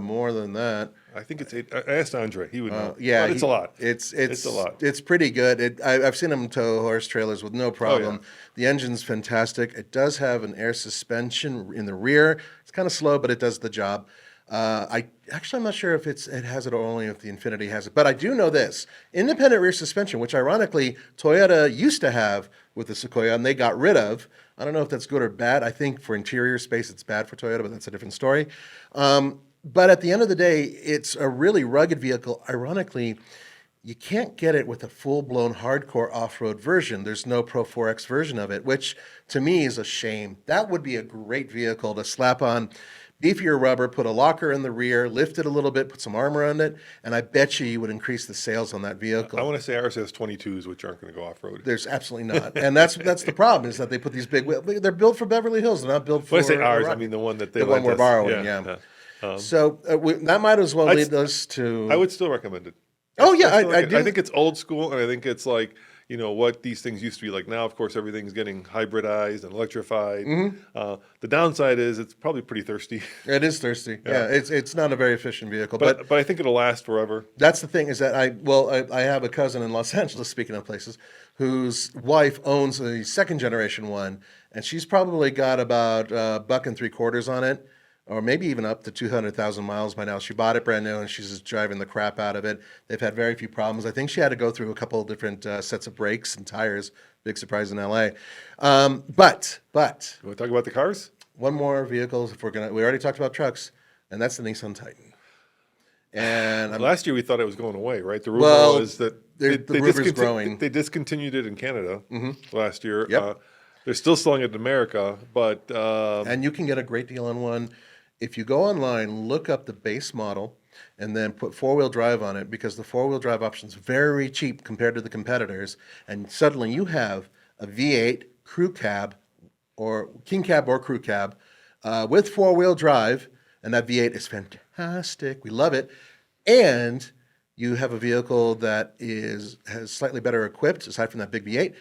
More than that. I think it's 8. I asked Andre; he would know. Yeah, but it's a lot. It's a lot. It's pretty good. I've seen them tow horse trailers with no problem. Oh, yeah. The engine's fantastic. It does have an air suspension in the rear. It's kind of slow, but it does the job. I'm not sure if it has it or only if the Infiniti has it, but I do know this: independent rear suspension, which ironically Toyota used to have with the Sequoia, and they got rid of. I don't know if that's good or bad. I think for interior space, it's bad for Toyota, but that's a different story. But at the end of the day, it's a really rugged vehicle. Ironically, you can't get it with a full-blown hardcore off-road version. There's no Pro 4X version of it, which to me is a shame. That would be a great vehicle to slap on beefier rubber, put a locker in the rear, lift it a little bit, put some armor on it, and I bet you would increase the sales on that vehicle. I want to say ours has 22s, which aren't going to go off-road. There's absolutely not. And that's the problem, is that they put these big, they're built for Beverly Hills. They're not built for... When I say ours, I mean the one that they the one we're us. borrowing, yeah. So that might as well lead us to. I would still recommend it. Oh yeah, I do. I think it's old school, and I think it's like what these things used to be like. Now, of course, everything's getting hybridized and electrified. The downside is it's probably pretty thirsty. It is thirsty. Yeah, it's not a very efficient vehicle, but I think it'll last forever. That's the thing is that I have a cousin in Los Angeles, speaking of places, whose wife owns a second generation one, and she's probably got about $1.75 on it, or maybe even up to 200,000 miles by now. She bought it brand new, and she's just driving the crap out of it. They've had very few problems. I think she had to go through a couple of different sets of brakes and tires. Big surprise in LA. But You want to talk about the cars? one more vehicle, if we already talked about trucks, and that's the Nissan Titan. And last year we thought it was going away, right? The rumor was that the rumor's growing. They discontinued it in Canada last year. Yep. They're still selling it in America, but and you can get a great deal on one. If you go online, look up the base model, and then put four-wheel drive on it, because the four-wheel drive option is very cheap compared to the competitors, and suddenly you have a V8 crew cab or king cab or crew cab with four-wheel drive, and that V8 is fantastic. We love it. And you have a vehicle that has slightly better equipped, aside from that big V8,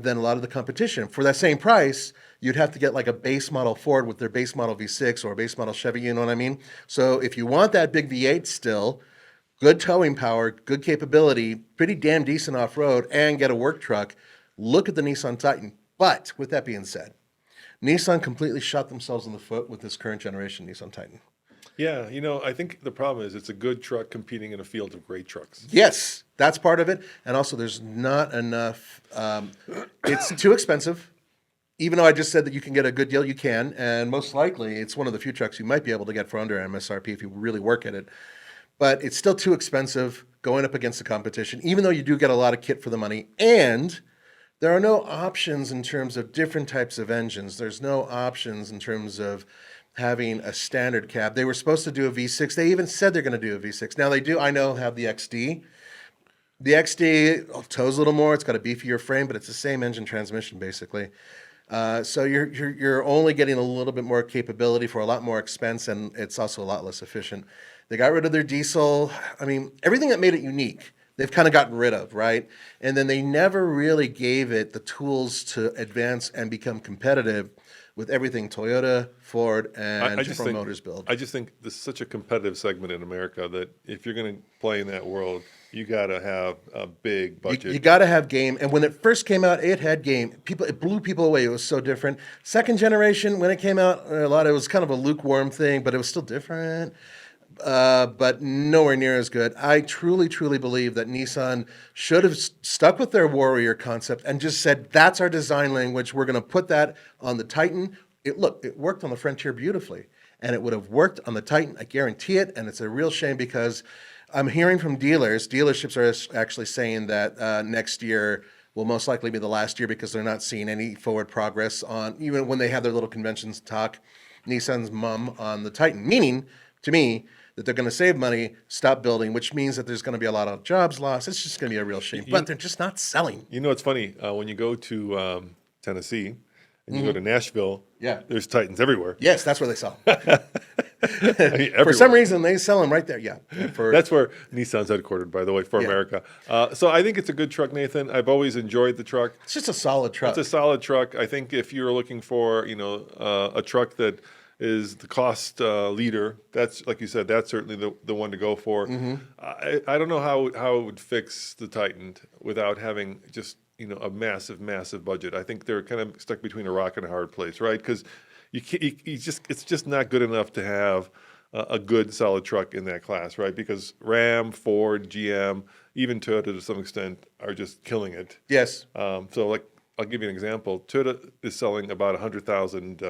than a lot of the competition. For that same price, you'd have to get like a base model Ford with their base model V6 or a base model Chevy, you know what I mean? So if you want that big V8 still, good towing power, good capability, pretty damn decent off-road, and get a work truck, look at the Nissan Titan. But with that being said, Nissan completely shot themselves in the foot with this current generation Nissan Titan. yeah, I think the problem is it's a good truck competing in a field of great trucks. Yes, that's part of it. And also there's not enough, it's too expensive. Even though I just said that you can get a good deal, you can. And most likely it's one of the few trucks you might be able to get for under MSRP if you really work at it. But it's still too expensive going up against the competition, even though you do get a lot of kit for the money. And there are no options in terms of different types of engines. There's no options in terms of having a standard cab. They were supposed to do a V6. They even said they're going to do a V6. Now they do, I know, have the XD. The XD tows a little more. It's got a beefier frame, but it's the same engine transmission basically. So you're only getting a little bit more capability for a lot more expense, and it's also a lot less efficient. They got rid of their diesel. I mean, everything that made it unique, they've kind of gotten rid of, right? And then they never really gave it the tools to advance and become competitive with everything Toyota, Ford, and General Motors build. I just think this is such a competitive segment in America that if you're going to play in that world, you got to have a big budget. You got to have game. And when it first came out, it had game. It blew people away. It was so different. Second generation, when it came out, it was kind of a lukewarm thing, but it was still different. But nowhere near as good. I truly, truly believe that Nissan should have stuck with their Warrior concept and just said, that's our design language. We're going to put that on the Titan. It worked on the Frontier beautifully, and it would have worked on the Titan. I guarantee it. And it's a real shame because I'm hearing from dealerships are actually saying that next year will most likely be the last year because they're not seeing any forward progress on, even when they have their little conventions talk, Nissan's mum on the Titan. Meaning, to me, that they're going to save money, stop building, which means that there's going to be a lot of jobs lost. It's just going to be a real shame. But they're just not selling. It's funny. When you go to Tennessee and you go to Nashville, Yeah. there's Titans everywhere. Yes, that's where they sell. Everywhere. For some reason, they sell them right there. Yeah. That's where Nissan's headquartered, by the way, for America. So I think it's a good truck, Nathan. I've always enjoyed the truck. It's just a solid truck. It's a solid truck. I think if you're looking for, a truck that is the cost leader, that's, like you said, that's certainly the one to go for. I don't know how it would fix the Titan without having just, a massive, massive budget. I think they're kind of stuck between a rock and a hard place, right? Because it's just not good enough to have a good, solid truck in that class, right? Because Ram, Ford, GM, even Toyota to some extent are just killing it. Yes. So, like, I'll give you an example. Toyota is selling about 100,000.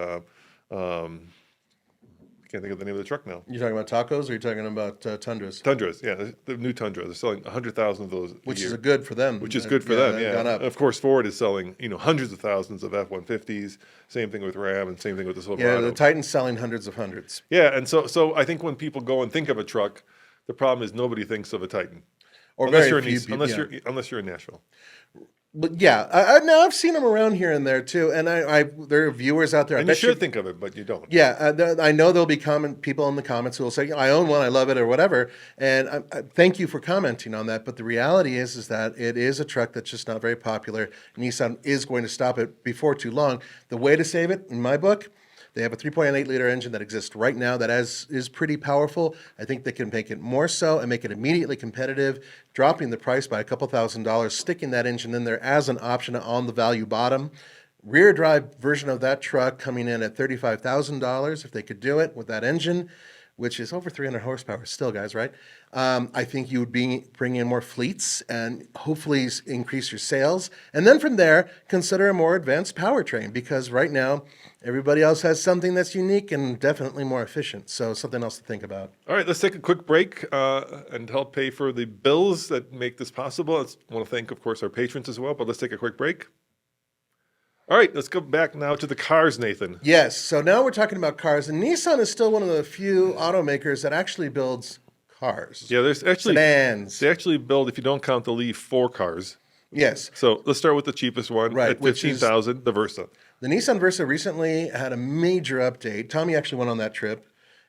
I can't think of the name of the truck now. You're talking about tacos, or you're talking about Tundras? Tundras, yeah, the new Tundra. They're selling 100,000 of those, which is good for them. Which is good for them, yeah. Gone up. Of course, Ford is selling, hundreds of thousands of F-150s. Same thing with Ram, and same thing with the Silverado. Yeah, the Titan's selling hundreds of hundreds. Yeah, and so I think when people go and think of a truck, the problem is nobody thinks of a Titan, Or unless very you're few people, unless you're in Nashville. But yeah, now I've seen them around here and there too, and there are viewers out there. And you should think of it, but you don't. Yeah, I know there'll be people in the comments who will say, "I own one, I love it," or whatever. And I thank you for commenting on that. But the reality is that it is a truck that's just not very popular. Nissan is going to stop it before too long. The way to save it, in my book, they have a 3.8 liter engine that exists right now that is pretty powerful. I think they can make it more so and make it immediately competitive, dropping the price by a couple $1,000s, sticking that engine in there as an option on the value bottom. Rear drive version of that truck coming in at $35,000 if they could do it with that engine, which is over 300 horsepower still, guys, right? I think you would bring in more fleets and hopefully increase your sales. And then from there, consider a more advanced powertrain because right now, everybody else has something that's unique and definitely more efficient. So something else to think about. All right, let's take a quick break and help pay for the bills that make this possible. I want to thank, of course, our patrons as well, but let's take a quick break. All right, let's go back now to the cars, Nathan. Yes, so now we're talking about cars, and Nissan is still one of the few automakers that actually builds cars. Yeah, there's actually sedans. They actually build, if you don't count the Leaf, 4 cars. Yes. So let's start with the cheapest one Right, at $15,000, the Versa. The Nissan Versa recently had a major update. Tommy actually went on that trip,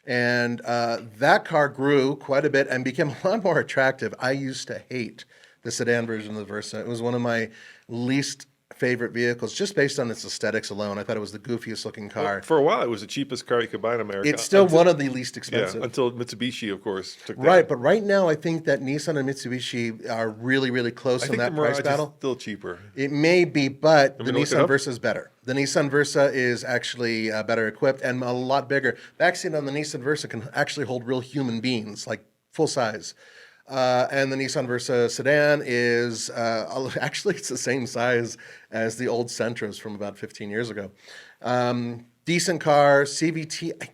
and that car grew quite a bit and became a lot more attractive. I used to hate the sedan version of the Versa. It was one of my least favorite vehicles just based on its aesthetics alone. I thought it was the goofiest looking car. Well, for a while, it was the cheapest car you could buy in America. It's still one of the least expensive. Yeah, until Mitsubishi, of course, took that. Right, but right now I think that Nissan and Mitsubishi are really, really close in that price battle. Is still cheaper. It may be, but the Nissan up? Versa is better. The Nissan Versa is actually better equipped and a lot bigger. Backseat on the Nissan Versa can actually hold real human beings, like full size. And the Nissan Versa sedan is actually it's the same size as the old Sentras from about 15 years ago. Decent car, CVT. I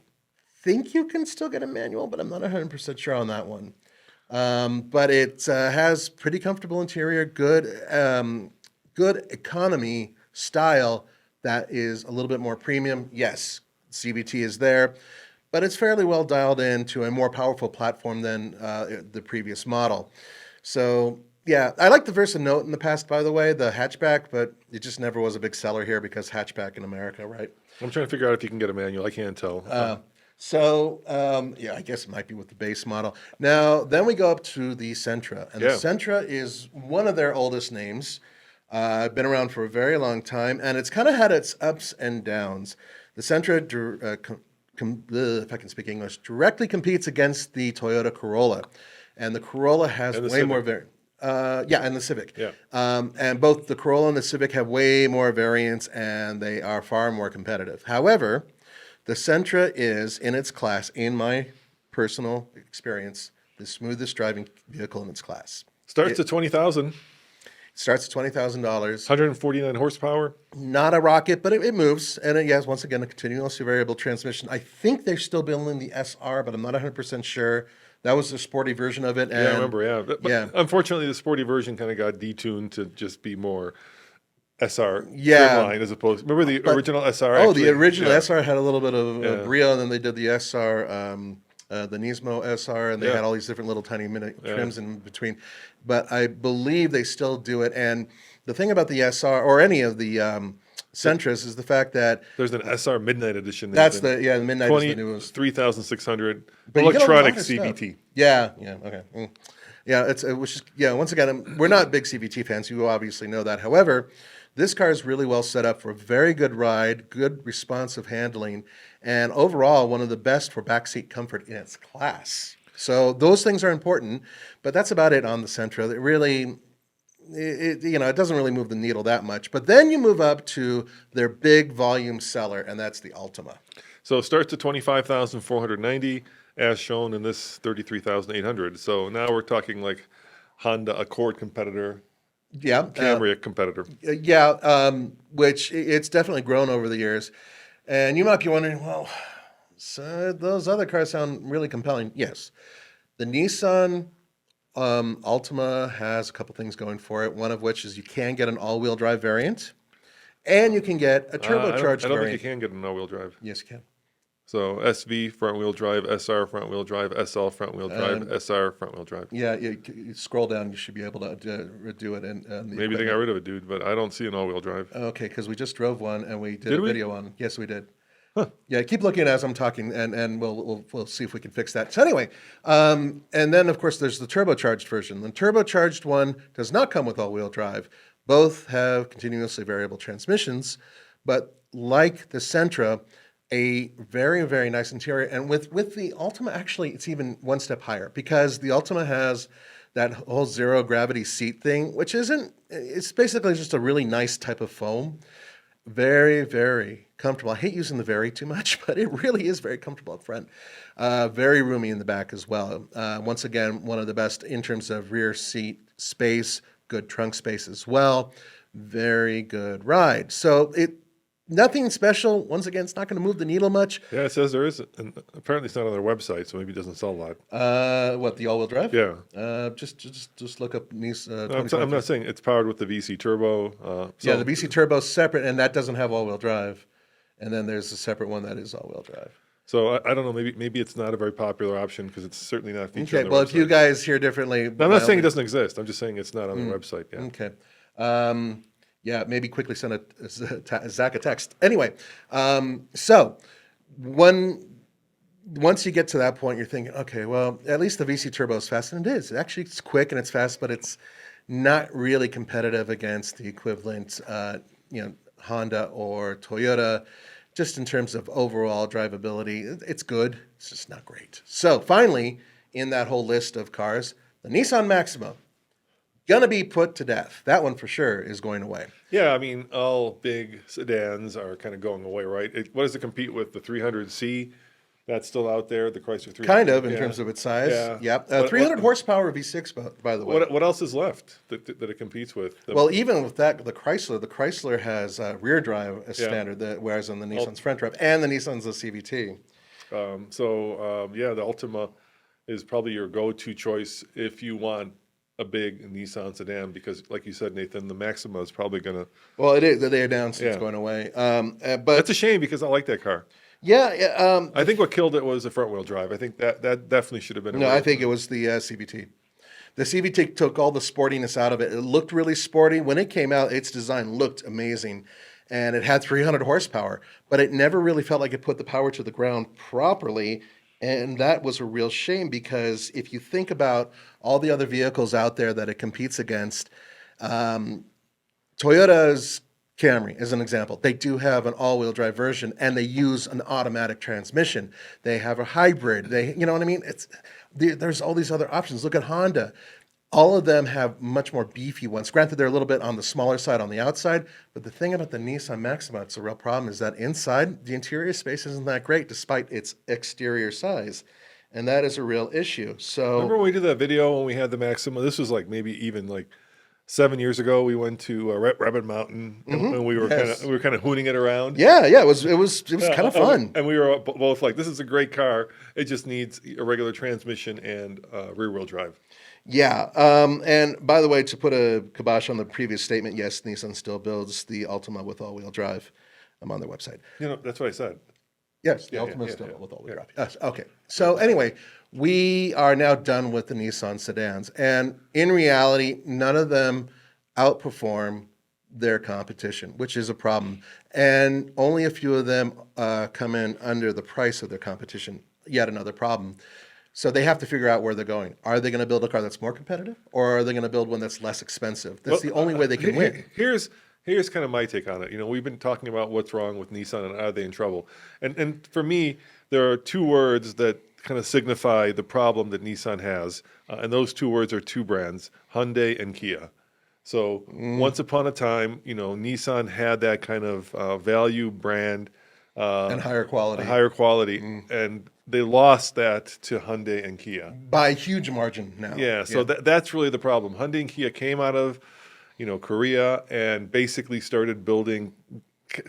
think you can still get a manual, but I'm not 100% sure on that one. But it has pretty comfortable interior, good economy style that is a little bit more premium. Yes, CVT is there. But it's fairly well dialed into a more powerful platform than the previous model. So, yeah, I like the Versa Note in the past, by the way, the hatchback, but it just never was a big seller here because hatchback in America, right? I'm trying to figure out if you can get a manual. I can't tell. Yeah, I guess it might be with the base model. Now, then we go up to the Sentra. And the Sentra is one of their oldest names. Been around for a very long time, and it's kind of had its ups and downs. The Sentra if I can speak English, directly competes against the Toyota Corolla. And the Corolla has way more variants. And the Civic. Yeah. And both the Corolla and the Civic have way more variants, and they are far more competitive. However, the Sentra is, in its class, in my personal experience, the smoothest driving vehicle in its class. Starts at $20,000. Starts at $20,000. 149 horsepower. Not a rocket, but it moves. And it has, once again, a continuously variable transmission. I think they're still building the SR, but I'm not 100% sure. That was the sporty version of it. And I remember, But unfortunately, the sporty version kind of got detuned to just be more SR trimline as opposed. Remember the original SR? The original SR had a little bit of Brio, and then they did the SR, the Nismo SR, and they had all these different little tiny mini trims in between. But I believe they still do it. And the thing about the SR or any of the Sentras is the fact that there's an SR Midnight Edition. That's the Midnight is the newest. 3,600 electronic CVT. Okay. Once again, we're not big CVT fans. You obviously know that. However, this car is really well set up for a very good ride, good responsive handling, and overall one of the best for backseat comfort in its class. So those things are important, but that's about it on the Sentra. It really, it doesn't really move the needle that much. But then you move up to their big volume seller, and that's the Altima. So it starts at $25,490, as shown in this $33,800. So now we're talking like Honda Accord competitor. Yeah. Camry competitor. Which it's definitely grown over the years. And you might be wondering, well, so those other cars sound really compelling. Yes. The Nissan Altima has a couple things going for it, one of which is you can get an all-wheel drive variant, and you can get a turbocharged variant. I don't think you can get an all-wheel drive. Yes, you can. So SV front wheel drive, SR front wheel drive, SL front wheel drive, SR front wheel drive. Yeah, you scroll down, you should be able to do it. And Maybe they got rid of it, dude, but I don't see an all-wheel drive. Okay, because we just drove one and we did a we? video on. Yes, we did. Huh. Yeah, keep looking as I'm talking, and we'll see if we can fix that. So anyway, and then of course there's the turbocharged version. The turbocharged one does not come with all-wheel drive. Both have continuously variable transmissions, but like the Sentra, a very, very nice interior. And with the Ultima, actually, it's even one step higher because the Ultima has that whole zero gravity seat thing, which it's basically just a really nice type of foam. Very, very comfortable. I hate using the very too much, but it really is very comfortable up front. Very roomy in the back as well. Once again, one of the best in terms of rear seat space, good trunk space as well. Very good ride. So nothing special. Once again, it's not going to move the needle much. Yeah, it says there is, and apparently it's not on their website, so maybe it doesn't sell a lot. What, the all-wheel drive? Yeah. Just look up Nissan. I'm not saying it's powered with the VC turbo. Yeah, the VC turbo is separate, and that doesn't have all-wheel drive. And then there's a separate one that is all-wheel drive. So I don't know. Maybe it's not a very popular option because it's certainly not featured. Okay. Well, if you guys hear differently, I'm not saying it doesn't exist. I'm just saying it's not on their website yet. Okay. Yeah, maybe quickly send Zach a text. Anyway, so once you get to that point, you're thinking, okay, well, at least the VC turbo is fast, and it is. Actually, it's quick and it's fast, but it's not really competitive against the equivalent, Honda or Toyota. Just in terms of overall drivability, it's good. It's just not great. So finally, in that whole list of cars, the Nissan Maxima. Gonna be put to death. That one for sure is going away. Yeah, I mean, all big sedans are kind of going away, right? What does it compete with? The 300C? That's still out there, the Chrysler 300. Kind of, in terms of its size. Yeah. Yep. 300 horsepower V6, by the way. What else is left that it competes with? Well, even with that, the Chrysler has rear drive as standard, whereas on the Nissan's front drive, and the Nissan's a CVT. The Ultima is probably your go-to choice if you want a big Nissan sedan, because like you said, Nathan, the Maxima is probably going to... Well, it is. They announced it's going away. But that's a shame because I like that car. Yeah. I think what killed it was the front-wheel drive. I think that definitely should have been... No, I think it was the CVT. The CVT took all the sportiness out of it. It looked really sporty. When it came out, its design looked amazing. And it had 300 horsepower. But it never really felt like it put the power to the ground properly. And that was a real shame because if you think about all the other vehicles out there that it competes against, Toyota's Camry, as an example, they do have an all-wheel drive version, and they use an automatic transmission. They have a hybrid. You know what I mean? There's all these other options. Look at Honda. All of them have much more beefy ones. Granted, they're a little bit on the smaller side on the outside, but the thing about the Nissan Maxima, it's a real problem, is that inside, the interior space isn't that great despite its exterior size. And that is a real issue. So remember when we did that video when we had the Maxima? This was like maybe even like 7 years ago. We went to Rabbit Mountain and we were kind of hooning it around. Yeah, it was kind of fun. And we were both like, this is a great car. It just needs a regular transmission and rear wheel drive. Yeah, and by the way, to put a kibosh on the previous statement, yes, Nissan still builds the Ultima with all-wheel drive. I'm on their website. That's what I said. Yes, the Ultima is still built with all-wheel drive. Yes, okay. So anyway, we are now done with the Nissan sedans, and in reality, none of them outperform their competition, which is a problem. And only a few of them come in under the price of their competition. Yet another problem. So they have to figure out where they're going. Are they going to build a car that's more competitive, or are they going to build one that's less expensive? That's the only way they can win. Here's kind of my take on it. We've been talking about what's wrong with Nissan and are they in trouble. And for me, there are two words that kind of signify the problem that Nissan has. And those two words are two brands, Hyundai and Kia. So once upon a time, Nissan had that kind of value brand. And higher quality. And they lost that to Hyundai and Kia. By a huge margin now. Yeah, so that's really the problem. Hyundai and Kia came out of, Korea and basically started building,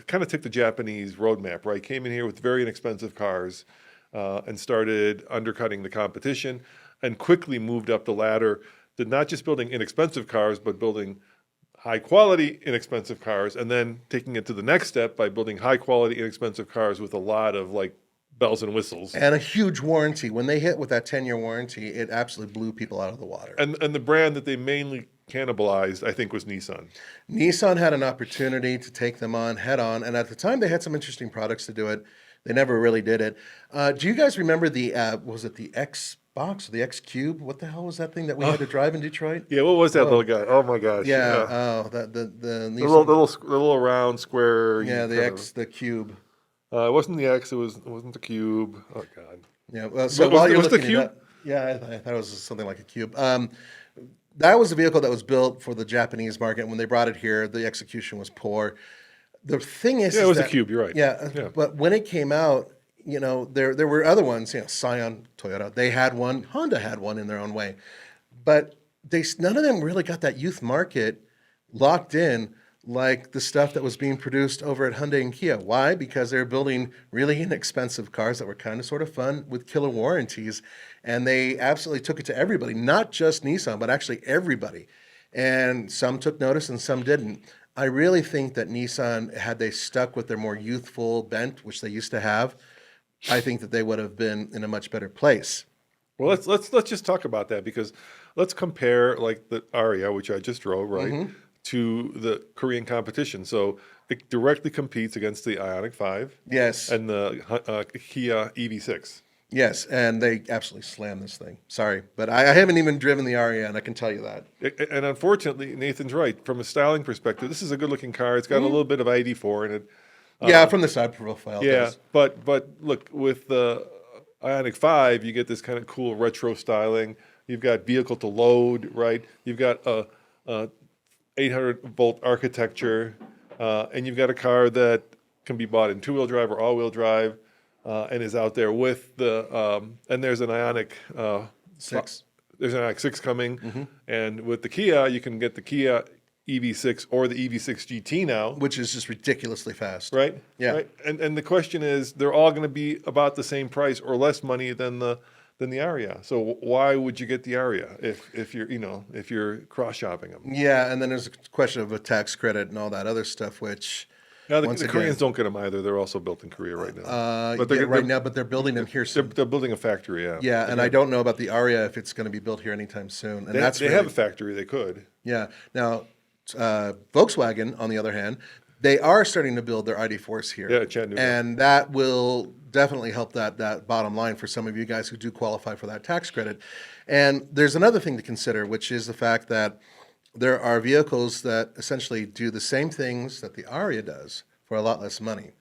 kind of took the Japanese roadmap, right? Came in here with very inexpensive cars and started undercutting the competition and quickly moved up the ladder to not just building inexpensive cars, but building high quality, inexpensive cars, and then taking it to the next step by building high quality, inexpensive cars with a lot of bells and whistles. And a huge warranty. When they hit with that 10-year warranty, it absolutely blew people out of the water. And the brand that they mainly cannibalized, I think, was Nissan. Nissan had an opportunity to take them on head on, and at the time they had some interesting products to do it. They never really did it. Do you guys remember the was it the Xbox or the X Cube? What the hell was that thing that we had to drive in Detroit? Yeah, what was that little guy? Oh my gosh! Yeah. Oh, the the little round square. Yeah, the Cube. It wasn't the X. It wasn't the Cube. Oh God. Yeah. Well, so while you're looking at that, yeah, I thought it was something like a Cube. That was a vehicle that was built for the Japanese market. When they brought it here, the execution was poor. The thing is, it was a Cube. You're right. Yeah, but when it came out, there were other ones. Scion, Toyota, they had one. Honda had one in their own way, but none of them really got that youth market locked in like the stuff that was being produced over at Hyundai and Kia. Why? Because they were building really inexpensive cars that were kind of sort of fun with killer warranties, and they absolutely took it to everybody, not just Nissan, but actually everybody. And some took notice and some didn't. I really think that Nissan, had they stuck with their more youthful bent, which they used to have, I think that they would have been in a much better place. Well, let's just talk about that, because let's compare like the Aria, which I just drove, right, to the Korean competition. So it directly competes against the Ioniq 5. Yes. And the Kia EV6. Yes, and they absolutely slammed this thing. Sorry, but I haven't even driven the Aria, and I can tell you that. And unfortunately, Nathan's right. From a styling perspective, this is a good-looking car. It's got a little bit of ID4 in it. Yeah, from the side profile. Yeah, but look, with the Ioniq 5, you get this kind of cool retro styling. You've got vehicle to load, right? You've got a 800-volt architecture, and you've got a car that can be bought in two-wheel drive or all-wheel drive. And is out there with the and there's an Ioniq 6. There's an Ioniq 6 coming, and with the Kia, you can get the Kia EV6 or the EV6 GT now, which is just ridiculously fast, right? Yeah. Right? And the question is, they're all going to be about the same price or less money than the Aria. So why would you get the Aria if you're cross shopping them? Yeah, and then there's a question of a tax credit and all that other stuff, which. Now, the Koreans don't get them either. They're also built in Korea right now. But they're building them here soon. They're building a factory, yeah. Yeah, and I don't know about the Aria if it's going to be built here anytime soon. And they have a factory. They could. Yeah. Now, Volkswagen, on the other hand, they are starting to build their ID4s here. Yeah, Chattanooga. And that will definitely help that bottom line for some of you guys who do qualify for that tax credit. And there's another thing to consider, which is the fact that there are vehicles that essentially do the same things that the Aria does for a lot less money.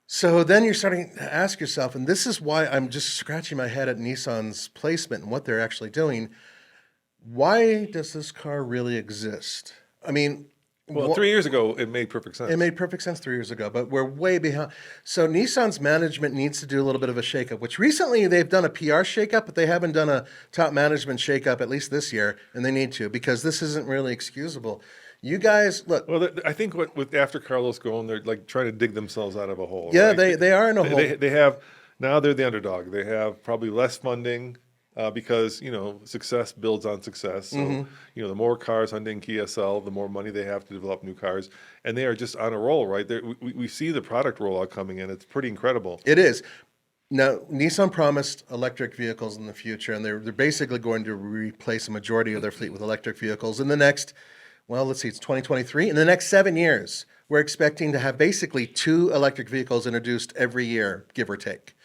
So then you're starting to ask yourself, and this is why I'm just scratching my head at Nissan's placement and what they're actually doing. Why does this car really exist? I mean, well, 3 years ago, it made perfect sense. It made perfect sense 3 years ago, but we're way behind. So Nissan's management needs to do a little bit of a shakeup, which recently they've done a PR shakeup, but they haven't done a top management shakeup, at least this year, and they need to, because this isn't really excusable. You guys, look. Well, I think with after Carlos going, they're like trying to dig themselves out of a hole. Yeah, right? they are in a hole. They have, now they're the underdog. They have probably less funding. Because success builds on success. So the more cars Hyundai and Kia sell, the more money they have to develop new cars, and they are just on a roll, right? We see the product rollout coming in. It's pretty incredible. It is. Now, Nissan promised electric vehicles in the future, and they're basically going to replace a majority of their fleet with electric vehicles in the next, well, let's see, it's 2023. In the next 7 years, we're expecting to have basically 2 electric vehicles introduced every year, give or take.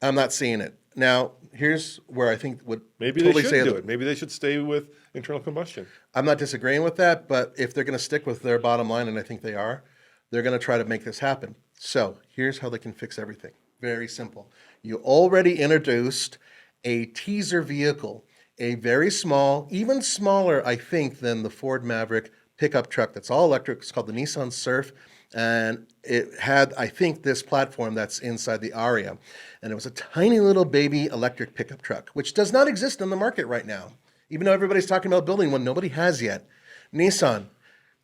I'm not seeing it. Now, here's where I think maybe totally they should do it. Maybe they should stay with internal combustion. I'm not disagreeing with that, but if they're going to stick with their bottom line, and I think they are, they're going to try to make this happen. So here's how they can fix everything. Very simple. You already introduced a teaser vehicle, a very small, even smaller, I think, than the Ford Maverick pickup truck that's all electric. It's called the Nissan Surf. And it had, I think, this platform that's inside the Aria. And it was a tiny little baby electric pickup truck, which does not exist in the market right now. Even though everybody's talking about building one, nobody has yet. Nissan,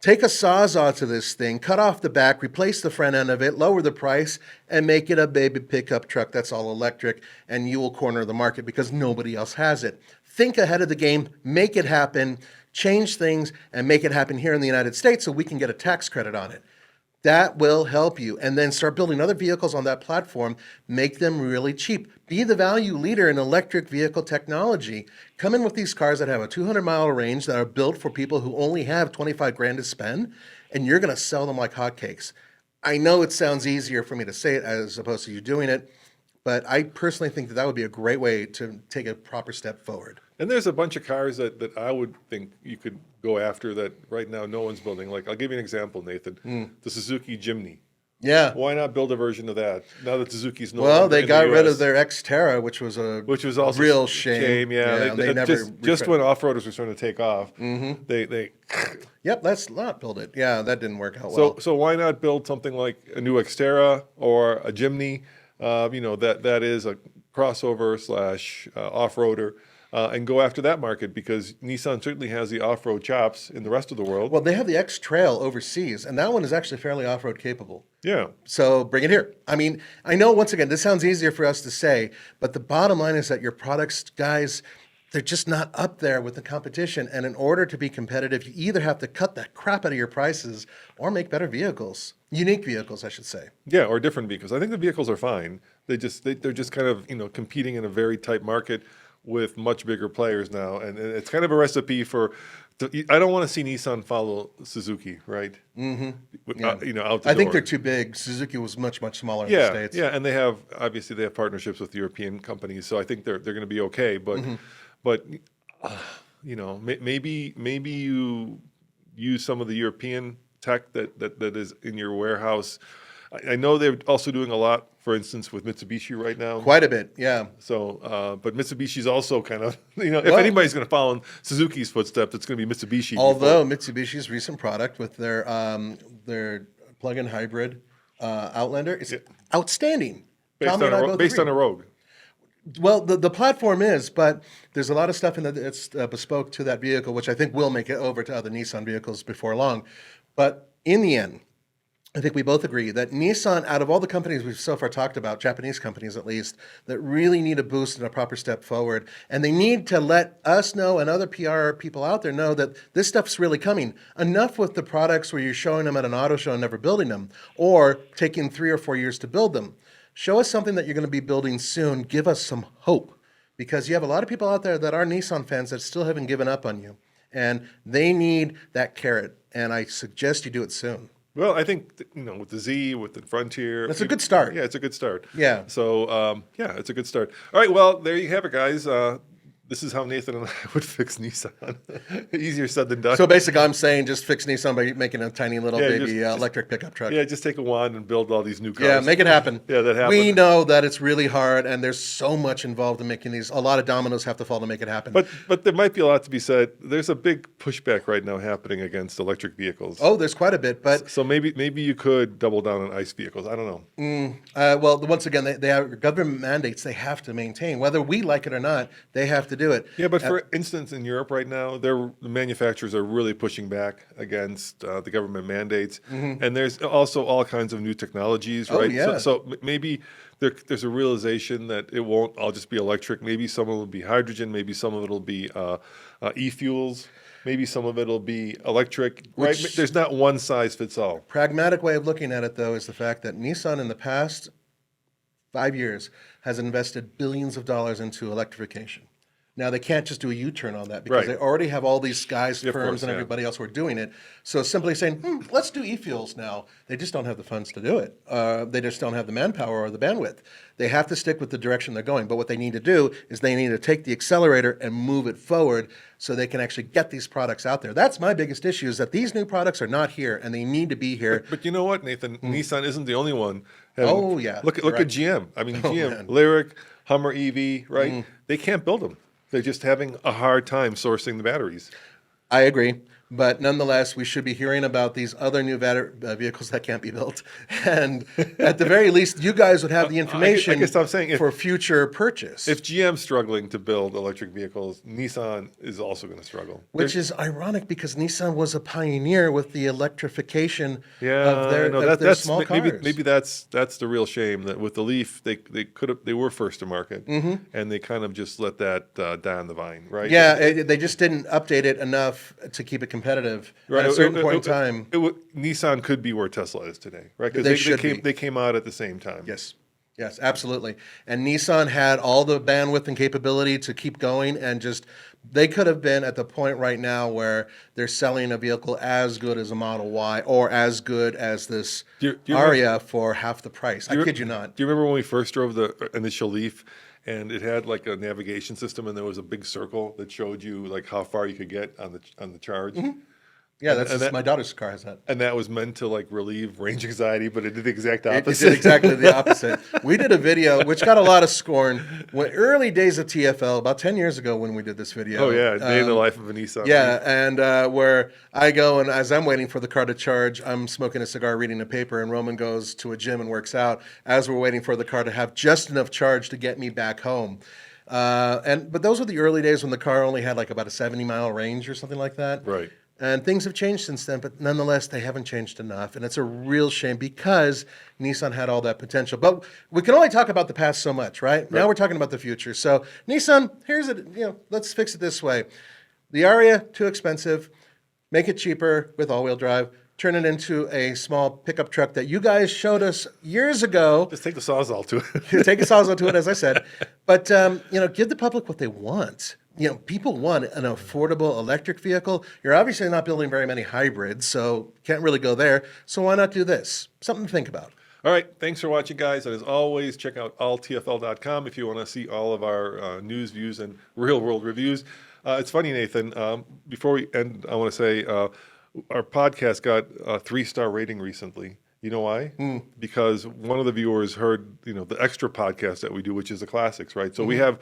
take a Sawzall to this thing, cut off the back, replace the front end of it, lower the price, and make it a baby pickup truck that's all electric, and you will corner the market because nobody else has it. Think ahead of the game, make it happen, change things, and make it happen here in the United States so we can get a tax credit on it. That will help you. And then start building other vehicles on that platform, make them really cheap. Be the value leader in electric vehicle technology. Come in with these cars that have a 200-mile range that are built for people who only have 25 grand to spend, and you're going to sell them like hotcakes. I know it sounds easier for me to say it as opposed to you doing it, but I personally think that would be a great way to take a proper step forward. And there's a bunch of cars that I would think you could go after that right now no one's building. Like, I'll give you an example, Nathan. The Suzuki Jimny. Yeah. Why not build a version of that now that Suzuki's no Well, longer they in got the rid US? of their Xterra, which was also real shame. Yeah, they never just when off-roaders were starting to take off, they Yep, let's not build it. Yeah, that didn't work out well. So why not build something like a new Xterra or a Jimny? That is a crossover slash off-roader. And go after that market, because Nissan certainly has the off-road chops in the rest of the world. Well, they have the X Trail overseas, and that one is actually fairly off-road capable. Yeah. So bring it here. I mean, I know, once again, this sounds easier for us to say, but the bottom line is that your products, guys, they're just not up there with the competition. And in order to be competitive, you either have to cut that crap out of your prices or make better vehicles. Unique vehicles, I should say. Yeah, or different vehicles. I think the vehicles are fine. They're just kind of competing in a very tight market with much bigger players now, and it's kind of a recipe for. I don't want to see Nissan follow Suzuki, right? Mm-hmm. Yeah. Out the I door. think they're too big. Suzuki was much smaller in the States. Yeah, and they have partnerships with European companies, so I think they're going to be okay. But maybe you use some of the European tech that is in your warehouse. I know they're also doing a lot, for instance, with Mitsubishi right now. Quite a bit, yeah. So, but Mitsubishi's also kind of, if anybody's going to follow in Suzuki's footsteps, it's going to be Mitsubishi. Although Mitsubishi's recent product with their plug-in hybrid Outlander is outstanding. Based on a Rogue. Well, the platform is, but there's a lot of stuff in that that's bespoke to that vehicle, which I think will make it over to other Nissan vehicles before long. But in the end, I think we both agree that Nissan, out of all the companies we've so far talked about, Japanese companies at least, that really need a boost and a proper step forward. And they need to let us know and other PR people out there know that this stuff's really coming. Enough with the products where you're showing them at an auto show and never building them, or taking 3 or 4 years to build them. Show us something that you're going to be building soon. Give us some hope, because you have a lot of people out there that are Nissan fans that still haven't given up on you. And they need that carrot. And I suggest you do it soon. Well, I think, with the Z, with the Frontier. That's a good start. Yeah, it's a good start. Yeah. So, it's a good start. All right, well, there you have it, guys. This is how Nathan and I would fix Nissan. Easier said than done. So basically, I'm saying just fix Nissan by making a tiny little baby electric pickup truck. Yeah, just take a wand and build all these new cars. Yeah, make it happen. Yeah, that happens. We know that it's really hard, and there's so much involved in making these. A lot of dominoes have to fall to make it happen. But there might be a lot to be said. There's a big pushback right now happening against electric vehicles. Oh, there's quite a bit. But so maybe you could double down on ICE vehicles. I don't know. Well, once again, they have government mandates they have to maintain. Whether we like it or not, they have to do it. Yeah, but for instance, in Europe right now, the manufacturers are really pushing back against the government mandates, and there's also all kinds of new technologies, right? Yeah. So maybe there's a realization that it won't all just be electric. Maybe some of it will be hydrogen. Maybe some of it will be e-fuels. Maybe some of it will be electric. Right? There's not one size fits all. Pragmatic way of looking at it, though, is the fact that Nissan in the past 5 years has invested billions of dollars into electrification. Now, they can't just do a U-turn on that, because they already have all these guys, firms, and everybody else who are doing it. So simply saying, let's do e-fuels now, they just don't have the funds to do it. They just don't have the manpower or the bandwidth. They have to stick with the direction they're going. But what they need to do is they need to take the accelerator and move it forward so they can actually get these products out there. That's my biggest issue, is that these new products are not here, and they need to be here. But you know what, Nathan? Nissan isn't the only one. Look at GM. I mean, GM, Lyric, Hummer EV, right? They can't build them. They're just having a hard time sourcing the batteries. I agree. But nonetheless, we should be hearing about these other new vehicles that can't be built. And at the very least, you guys would have the information I guess I'm saying for future purchase. If GM's struggling to build electric vehicles, Nissan is also going to struggle. Which is ironic, because Nissan was a pioneer with the electrification of their small cars. Maybe that's the real shame, that with the Leaf, they were first to market, and they kind of just let that die on the vine, right? Yeah, they just didn't update it enough to keep it competitive. competitive Right. at a certain point in time. Nissan could be where Tesla is today, right? Because they came out at the same time. Yes. Yes, absolutely. And Nissan had all the bandwidth and capability to keep going, and just they could have been at the point right now where they're selling a vehicle as good as a Model Y or as good as this Do you Aria for half the price. I kid you not. Do you remember when we first drove the initial Leaf, and it had like a navigation system, and there was a big circle that showed you like how far you could get on the charge? Mm-hmm. Yeah, my daughter's car has that. And that was meant to like relieve range anxiety, but it did the exact opposite. It did exactly the opposite. We did a video which got a lot of scorn. When early days of TFL, about 10 years ago when we did this video. Oh yeah, day in the life of a Nissan. Yeah, and where I go, and as I'm waiting for the car to charge, I'm smoking a cigar, reading a paper, and Roman goes to a gym and works out as we're waiting for the car to have just enough charge to get me back home. But those were the early days when the car only had like about a 70-mile range or something like that. Right. And things have changed since then, but nonetheless, they haven't changed enough. And it's a real shame because Nissan had all that potential. But we can only talk about the past so much, right? Now we're talking about the future. So Nissan, let's fix it this way. The Aria, too expensive. Make it cheaper with all-wheel drive. Turn it into a small pickup truck that you guys showed us years ago. Just take the Sawzall to it. Take a Sawzall to it, as I said. But, give the public what they want. People want an affordable electric vehicle. You're obviously not building very many hybrids, so can't really go there. So why not do this? Something to think about. All right. Thanks for watching, guys. And as always, check out alltfl.com if you want to see all of our news, views, and real-world reviews. It's funny, Nathan. Before we end, I want to say our podcast got a 3-star rating recently. You know why? Because one of the viewers heard, the extra podcast that we do, which is the classics, right? So we have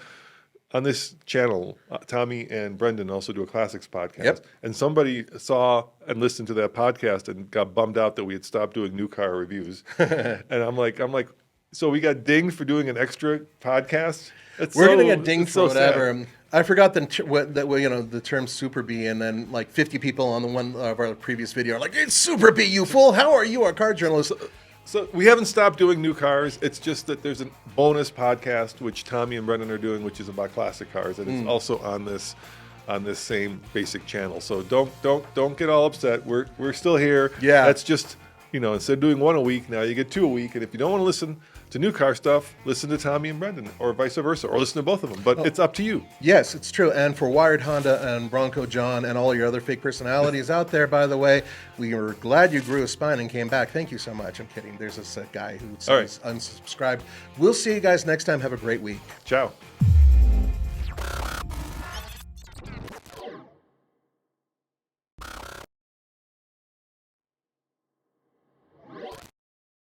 on this channel, Tommy and Brendan also do a classics podcast. Yep. And somebody saw and listened to that podcast and got bummed out that we had stopped doing new car reviews. And I'm like, so we got dinged for doing an extra podcast? We're going to get dinged for whatever. Sad. I forgot the term Super B, and then like 50 people on the one of our previous video are like, "It's Super B, you fool! How are you, a car journalist?" So we haven't stopped doing new cars. It's just that there's a bonus podcast which Tommy and Brendan are doing, which is about classic cars, and it's also on this same basic channel. So don't get all upset. We're still here. Yeah. That's just instead of doing one a week, now you get 2 a week. And if you don't want to listen to new car stuff, listen to Tommy and Brendan, or vice versa, or listen to both of them. But it's up to you. Yes, it's true. And for Wired Honda and Bronco John and all your other fake personalities out there, by the way, we were glad you grew a spine and came back. Thank you so much. I'm kidding. There's this guy who says unsubscribed. We'll see you guys next time. Have a great week. Ciao.